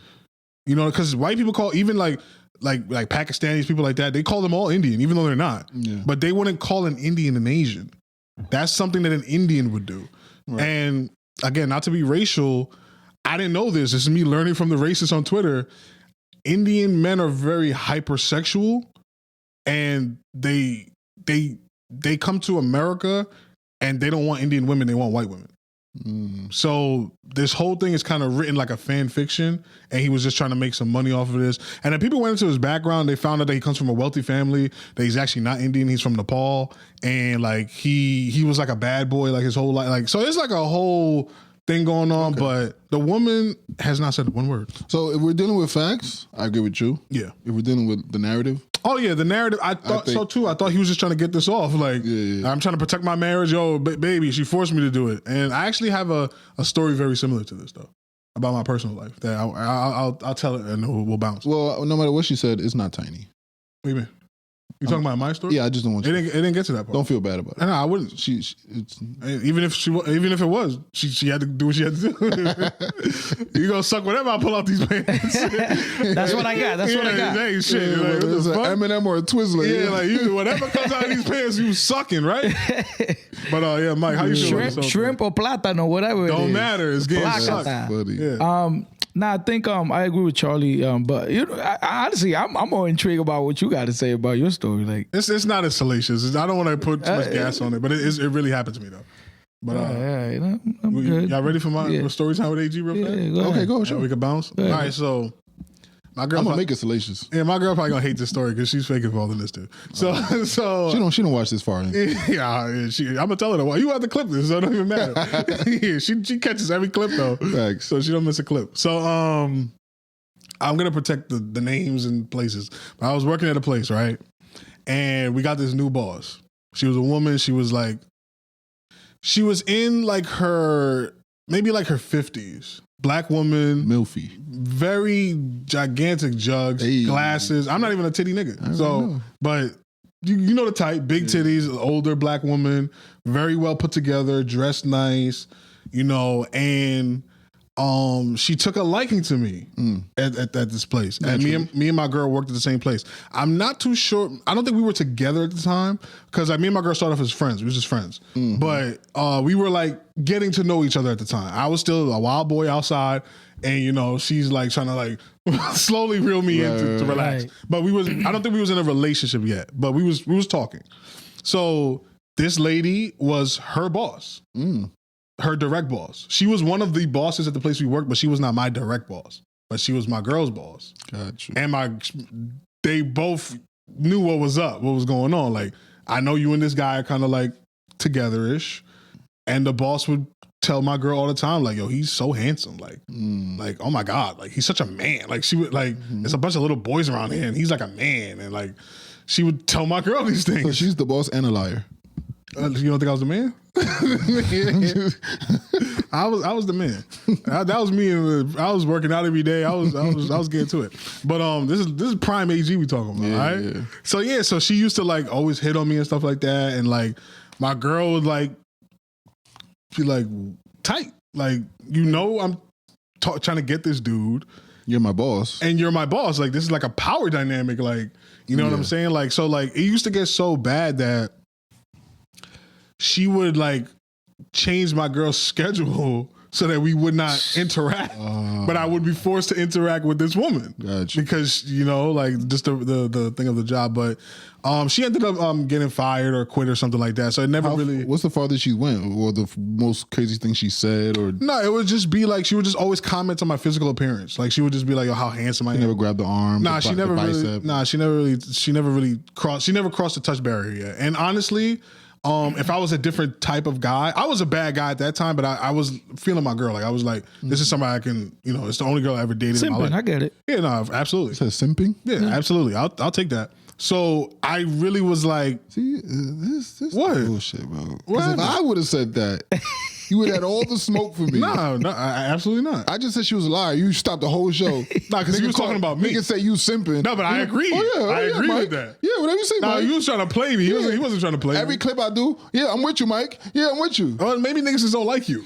You know, because white people call even like Pakistanis, people like that, they call them all Indian, even though they're not. Yeah. But they wouldn't call an Indian an Asian. That's something that an Indian would do. Right. And again, not to be racial, I didn't know this. This is me learning from the racists on Twitter. Indian men are very hypersexual, and they come to America and they don't want Indian women, they want white women. So this whole thing is kind of written like a fan fiction, and he was just trying to make some money off of this. And then people went into his background. They found out that he comes from a wealthy family, that he's actually not Indian. He's from Nepal, and like he was like a bad boy like his whole life. Like, so it's like a whole thing going on, but the woman has not said one word. So if we're dealing with facts, I agree with you. Yeah. If we're dealing with the narrative. Oh yeah, the narrative. I thought so too. I thought he was just trying to get this off. Like, I'm trying to protect my marriage. Yo, baby, she forced me to do it. And I actually have a story very similar to this though, about my personal life that I'll tell it and we'll bounce. Well, no matter what she said, it's not tiny. What do you mean? You talking about my story? Yeah, I just don't want. It didn't get to that part. Don't feel bad about it. No, I wouldn't. It's even if it was, she had to do what she had to do. You gonna suck whatever I pull out these pants. That's what I got. That's what I got. Hey, shit. Yeah, like, it's an M&M or a Twizzler. Yeah, like you, whatever comes out of these pants, you sucking, right? But yeah, Mike, how you feel? Shrimp or plátano, whatever. Don't matter. It's getting sucked. Buddy. Yeah. I think I agree with Charlie. But you know, I honestly, I'm more intrigued about what you got to say about your story. Like, it's not as salacious. I don't want to put too much gas on it, but it really happened to me though. But I'm good. Y'all ready for my story time with AG real fast? Yeah, go okay, go. Sure. We can bounce. All right, so my girl. I'm gonna make it salacious. Yeah, my girl probably gonna hate this story because she's fake involved in this too. So she don't watch this far. Yeah, I'm gonna tell her to watch. You have to clip this, so it don't even matter. Yeah, she catches every clip though. Thanks. So she don't miss a clip. So I'm gonna protect the names and places. But I was working at a place, right? And we got this new boss. She was a woman. She was in like her 50s. Black woman. Milfy. Very gigantic jugs, glasses. I'm not even a titty nigga. So, but you know the type. Big titties, older black woman, very well put together, dressed nice, you know, and she took a liking to me at this place. Naturally. And me and my girl worked at the same place. I'm not too sure. I don't think we were together at the time because me and my girl started off as friends. We were just friends. Mm-hmm. But we were like getting to know each other at the time. I was still a wild boy outside, and you know, she's like trying to like slowly reel me in to relax. Right. But I don't think we was in a relationship yet. But we was talking. So this lady was her boss, her direct boss. She was one of the bosses at the place we worked, but she was not my direct boss. But she was my girl's boss. Gotcha. And they both knew what was up, what was going on. Like, I know you and this guy are kind of like together-ish. And the boss would tell my girl all the time, like, yo, he's so handsome. Like, oh my God, like he's such a man. Like she would like, there's a bunch of little boys around here and he's like a man. And like, she would tell my girl these things. So she's the boss and a liar. You don't think I was the man? I was the man. That was me. I was working out every day. I was getting to it. But this is prime AG we talking about, right? Yeah. So she used to like always hit on me and stuff like that, and like my girl would like be like tight, like I'm trying to get this dude. You're my boss, and you're my boss. Like this is like a power dynamic. Like you know what I'm saying? Like so like it used to get so bad that she would like change my girl's schedule so that we would not interact, but I would be forced to interact with this woman because like just the thing of the job. But she ended up getting fired or quit or something like that. So it never really. What's the farthest she went, or the most crazy thing she said, or no? It would just be like she would just always comment on my physical appearance. Like she would just be like, "Oh, how handsome I am." Never grabbed the arm. Nah, she never really. Nah, she never really crossed. She never crossed the touch barrier yet. And honestly. If I was a different type of guy, I was a bad guy at that time, but I was feeling my girl. Like I was like, this is somebody I can, it's the only girl I ever dated in my life. I get it. Yeah, no, absolutely. It says simping? Yeah, absolutely. I'll take that. So I really was like, see, this what bullshit, bro. Because if I would have said that, you would have had all the smoke for me. No, absolutely not. I just said she was a liar. You stopped the whole show. Nah, because you was talking about me. Nigga say you simping. No, but I agree. I agree with that. Yeah, whatever you say, Nah, Mike. you was trying to play me. He wasn't trying to play Every me. clip I do, yeah, I'm with you, Mike. Yeah, I'm with you. Well, maybe niggas just don't like you.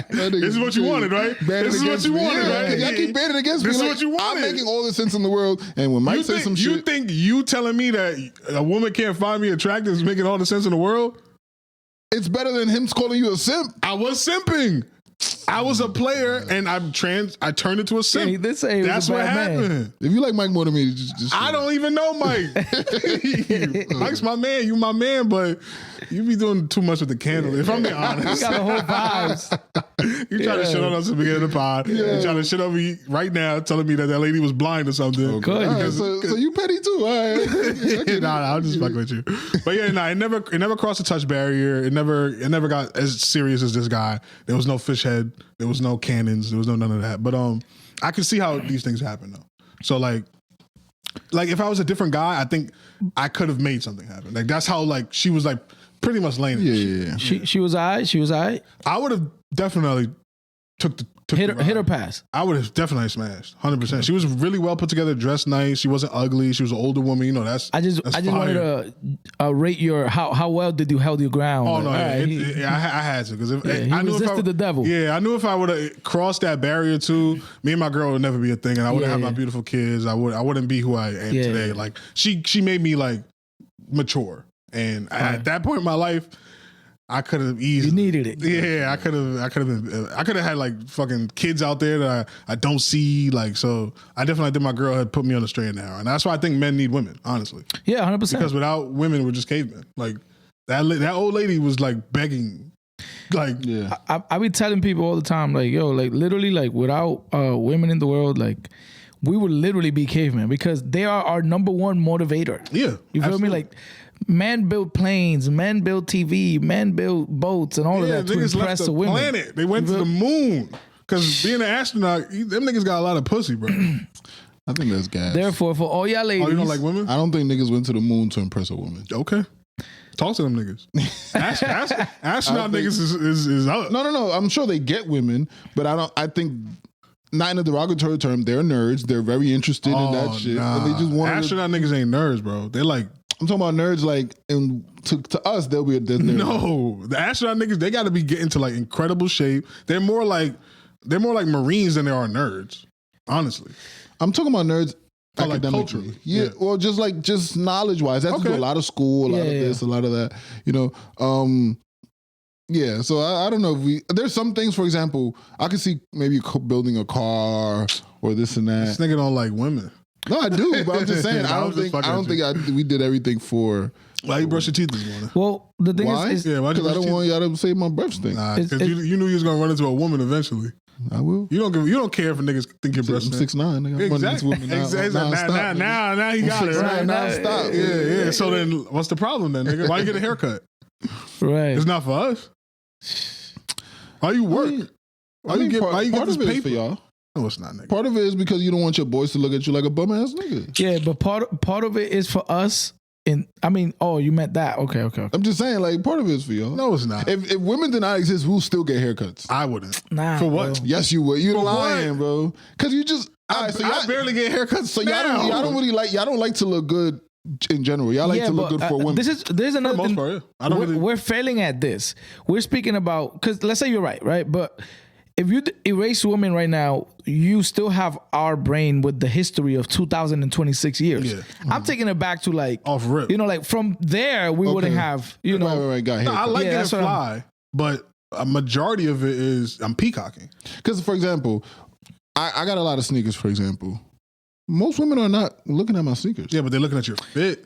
This is what you wanted, right? This is what you wanted, right? Y'all keep banning against me. This is what you wanted. I'm making all the sense in the world. And when Mike says some shit. You think you telling me that a woman can't find me attractive is making all the sense in the world? It's better than him calling you a simp. I was simping. I was a player and I turned into a simp. Yeah, he did say he was That's a what bad man. happened. If you like Mike more than me, just I don't even know Mike. Mike's my man. You my man, but you be doing too much with the candle. If I'm being honest. You got the whole vibes. You trying to shit on us at the beginning of the pod. You trying to shit on me right now, telling me that lady was blind or something. Okay. Good. Right, so you petty too. All right. Nah, I'm just fucking with you. But yeah, it never crossed the touch barrier. It never got as serious as this guy. There was no fish head. There was no cannons. There was no none of that. But I can see how these things happen though. So like if I was a different guy, I think I could have made something happen. Like that's how like she was like pretty much laying it. Yeah. She was all right. I would have definitely took hit her pass. I would have definitely smashed 100%. She was really well put together, dressed nice. She wasn't ugly. She was an older woman. That's I just wanted to rate your how well did you held your ground. Oh no, I had to because he resisted the devil. Yeah, I knew if I would have crossed that barrier too, me and my girl would never be a thing, and I wouldn't have my beautiful kids. I wouldn't be who I am today. Like she made me like mature, and at that point in my life. I could have easily. You needed it. Yeah, I could have had like fucking kids out there that I don't see. Like, so I definitely think my girl had put me on the straight and narrow, and that's why I think men need women. Honestly, yeah, 100%. Because without women, we're just cavemen. Like that old lady was like begging. Like, yeah, I be telling people all the time, like, yo, like literally, like without women in the world, like. We would literally be cavemen because they are our number one motivator. Yeah, you feel me? Like. Men build planes, men build TV, men build boats, and all of that to impress the women. Planet. They went to the moon because being an astronaut, them niggas got a lot of pussy, bro. I think that's gas. Therefore, for all y'all ladies, you don't like women? I don't think niggas went to the moon to impress a woman. Okay, talk to them niggas. Astronaut niggas is up. No. I'm sure they get women, but I think. Not in a derogatory term, they're nerds. They're very interested in that shit. Nah. And they just want astronaut niggas ain't nerds, bro. They're like I'm talking about nerds like and to us they'll be a no. The astronaut niggas, they gotta be getting to like incredible shape. They're more like Marines than they are nerds. Honestly. I'm talking about nerds academically. Like culturally. Yeah. Well just knowledge wise. They have to do a lot of school, a lot of this, a lot of that. Yeah, so I don't know if there's some things, for example, I could see maybe building a car or this and that. This nigga don't like women. No, I do, but I'm just saying. I don't think we did everything for. Why you brush your teeth this morning? Well, the thing Why? is Yeah, why you Because I don't want y'all to say my breath stink. Nah, because you knew you was gonna run into a woman eventually. I will. You don't care if niggas think your breath I'm stink. 6'9". Nigga. I'm running into women now. Exactly. Now you got it. Right? Now stop. Yeah. So then, what's the problem then, nigga? Why you get a haircut? right. It's not for us. Why you work? Why you get this paper for y'all? No, it's not, nigga. Part of it is because you don't want your boys to look at you like a bum ass nigga. Yeah, but part of it is for us. You meant that? Okay. I'm just saying, like, part of it is for y'all. No, it's not. If women did not exist, we'll still get haircuts. I wouldn't. Nah. For what? Bro. Yes, you would. You're For lying, what? bro. Because you just. I barely get haircuts. So y'all don't really like. Y'all don't like to look good in general. Y'all like to look good for women. There's another For the most thing. part, yeah. I don't really. We're failing at this. We're speaking about, because let's say you're right? But if you erase women right now, you still have our brain with the history of 2026 years. Yeah. I'm taking it back to like Off rip. like from there we wouldn't have Right, got No, I like Yeah, getting that's what fly, but a majority of it is I'm peacocking. Because, for example, I got a lot of sneakers, for example. Most women are not looking at my sneakers. Yeah, but they're looking at your fit.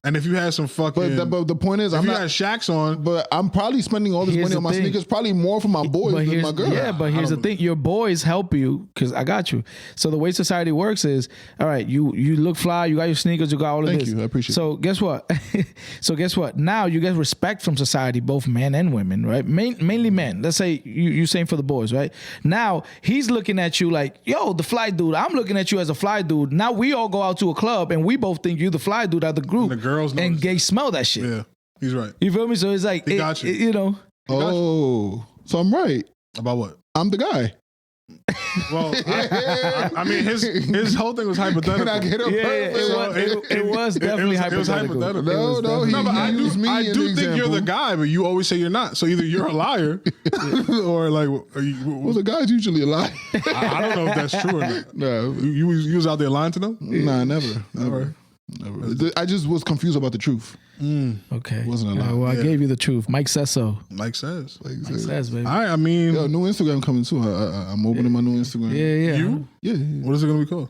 And if you had some fucking, But the point is, if I'm you not. had Shaqs on, But I'm probably spending all this Here's money the on my thing. sneakers, probably more for my boys than my girl. Yeah, but here's the thing: your boys help you because I got you. So the way society works is, all right, you look fly, you got your sneakers, you got all of Thank this. you, I appreciate it. So guess what? Now you get respect from society, both men and women, right? Mainly men. Let's say you saying for the boys, right? Now he's looking at you like, yo, the fly dude. I'm looking at you as a fly dude. Now we all go out to a club and we both think you the fly dude of the group. And the girls and notice they smell that shit. yeah, he's right. You feel me? So it's like, He got you. you know. Oh, so I'm right. About what? I'm the guy. Well, I mean, his whole thing was hypothetical. Can I get a perfect? It was definitely hypothetical. No, he No, but I used me do as an think you're example. the guy, but you always say you're not. So either you're a liar, or like, are you, Well, the guy's usually a liar. I don't know if that's true or not. No, You was out there lying to them? nah, never. I just was confused about the truth. Okay. Wasn't a lie. Well, I gave you the truth. Mike says so. Mike says. Mike says, baby. I mean, Yo, new Instagram coming too. I'm opening my new Instagram. Yeah. you? Yeah. What is it going to be called?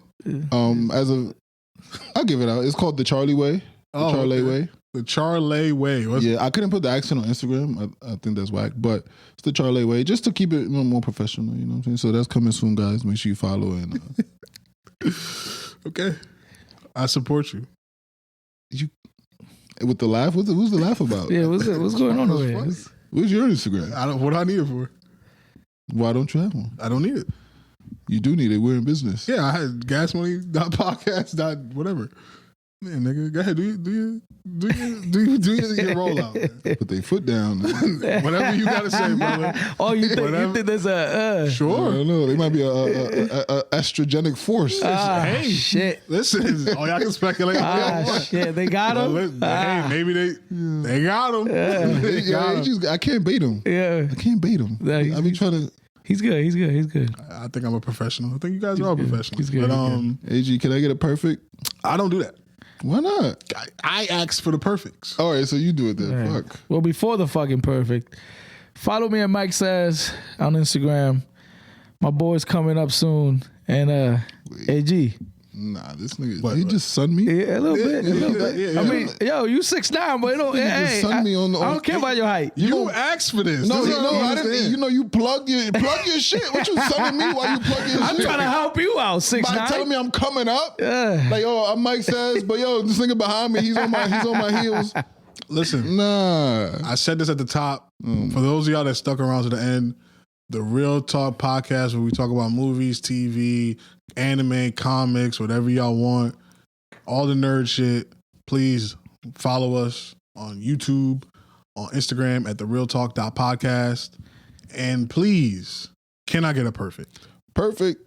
I'll give it out. It's called the Charlie Way. The Charlie Way. The Charlie Way. I couldn't put the accent on Instagram. I think that's whack. But it's the Charlie Way, just to keep it more professional. You know what I'm saying? So that's coming soon, guys. Make sure you follow and. Okay. I support you. With the laugh, who's the laugh about? Yeah, what's going on over here? Where's your Instagram? What do I need it for? Why don't you have one? I don't need it. You do need it. We're in business. Yeah, I had gasmoney.podcast. Whatever. Man, nigga, go ahead. Do your rollout. Man. Put their foot down. Whatever you gotta say, brother. Oh, you think there's a Sure. I don't know. They might be a Estrogenic Force. Hey, shit. Listen, y'all can speculate. Shit, they got him. Hey, maybe they got him. They got him. I can't bait him. Yeah, I can't bait him. Yeah, I be trying to. he's good. I think I'm a professional. I think you guys are all professionals. He's good. But AG, can I get a perfect? I don't do that. Why not? I ask for the perfects. All right, so you do it then. Right. Fuck. Well, before the fucking perfect, follow me at Mike Says on Instagram. My boy's coming up soon. And AG. Nah, this nigga. What? He just sunned me. Yeah, a little bit. Yeah. I mean, yo, you 6'9", but it don't. Hey, just sunned me on the. I don't care about your height. You asked for this. No, This is what I I didn't. understand. You know, you plug your shit. What you sunning me while you plug your I'm shit? trying to help you out, 6'9". By telling me I'm coming up. Yeah. Like, I'm Mike Says, but yo, this nigga behind me, he's on my heels. Listen, Nah. I said this at the top. For those of y'all that stuck around to the end, the Real Talk podcast where we talk about movies, TV, anime, comics, whatever y'all want, all the nerd shit. Please follow us on YouTube, on Instagram at the realtalk.podcast. And please, can I get a perfect? Perfect.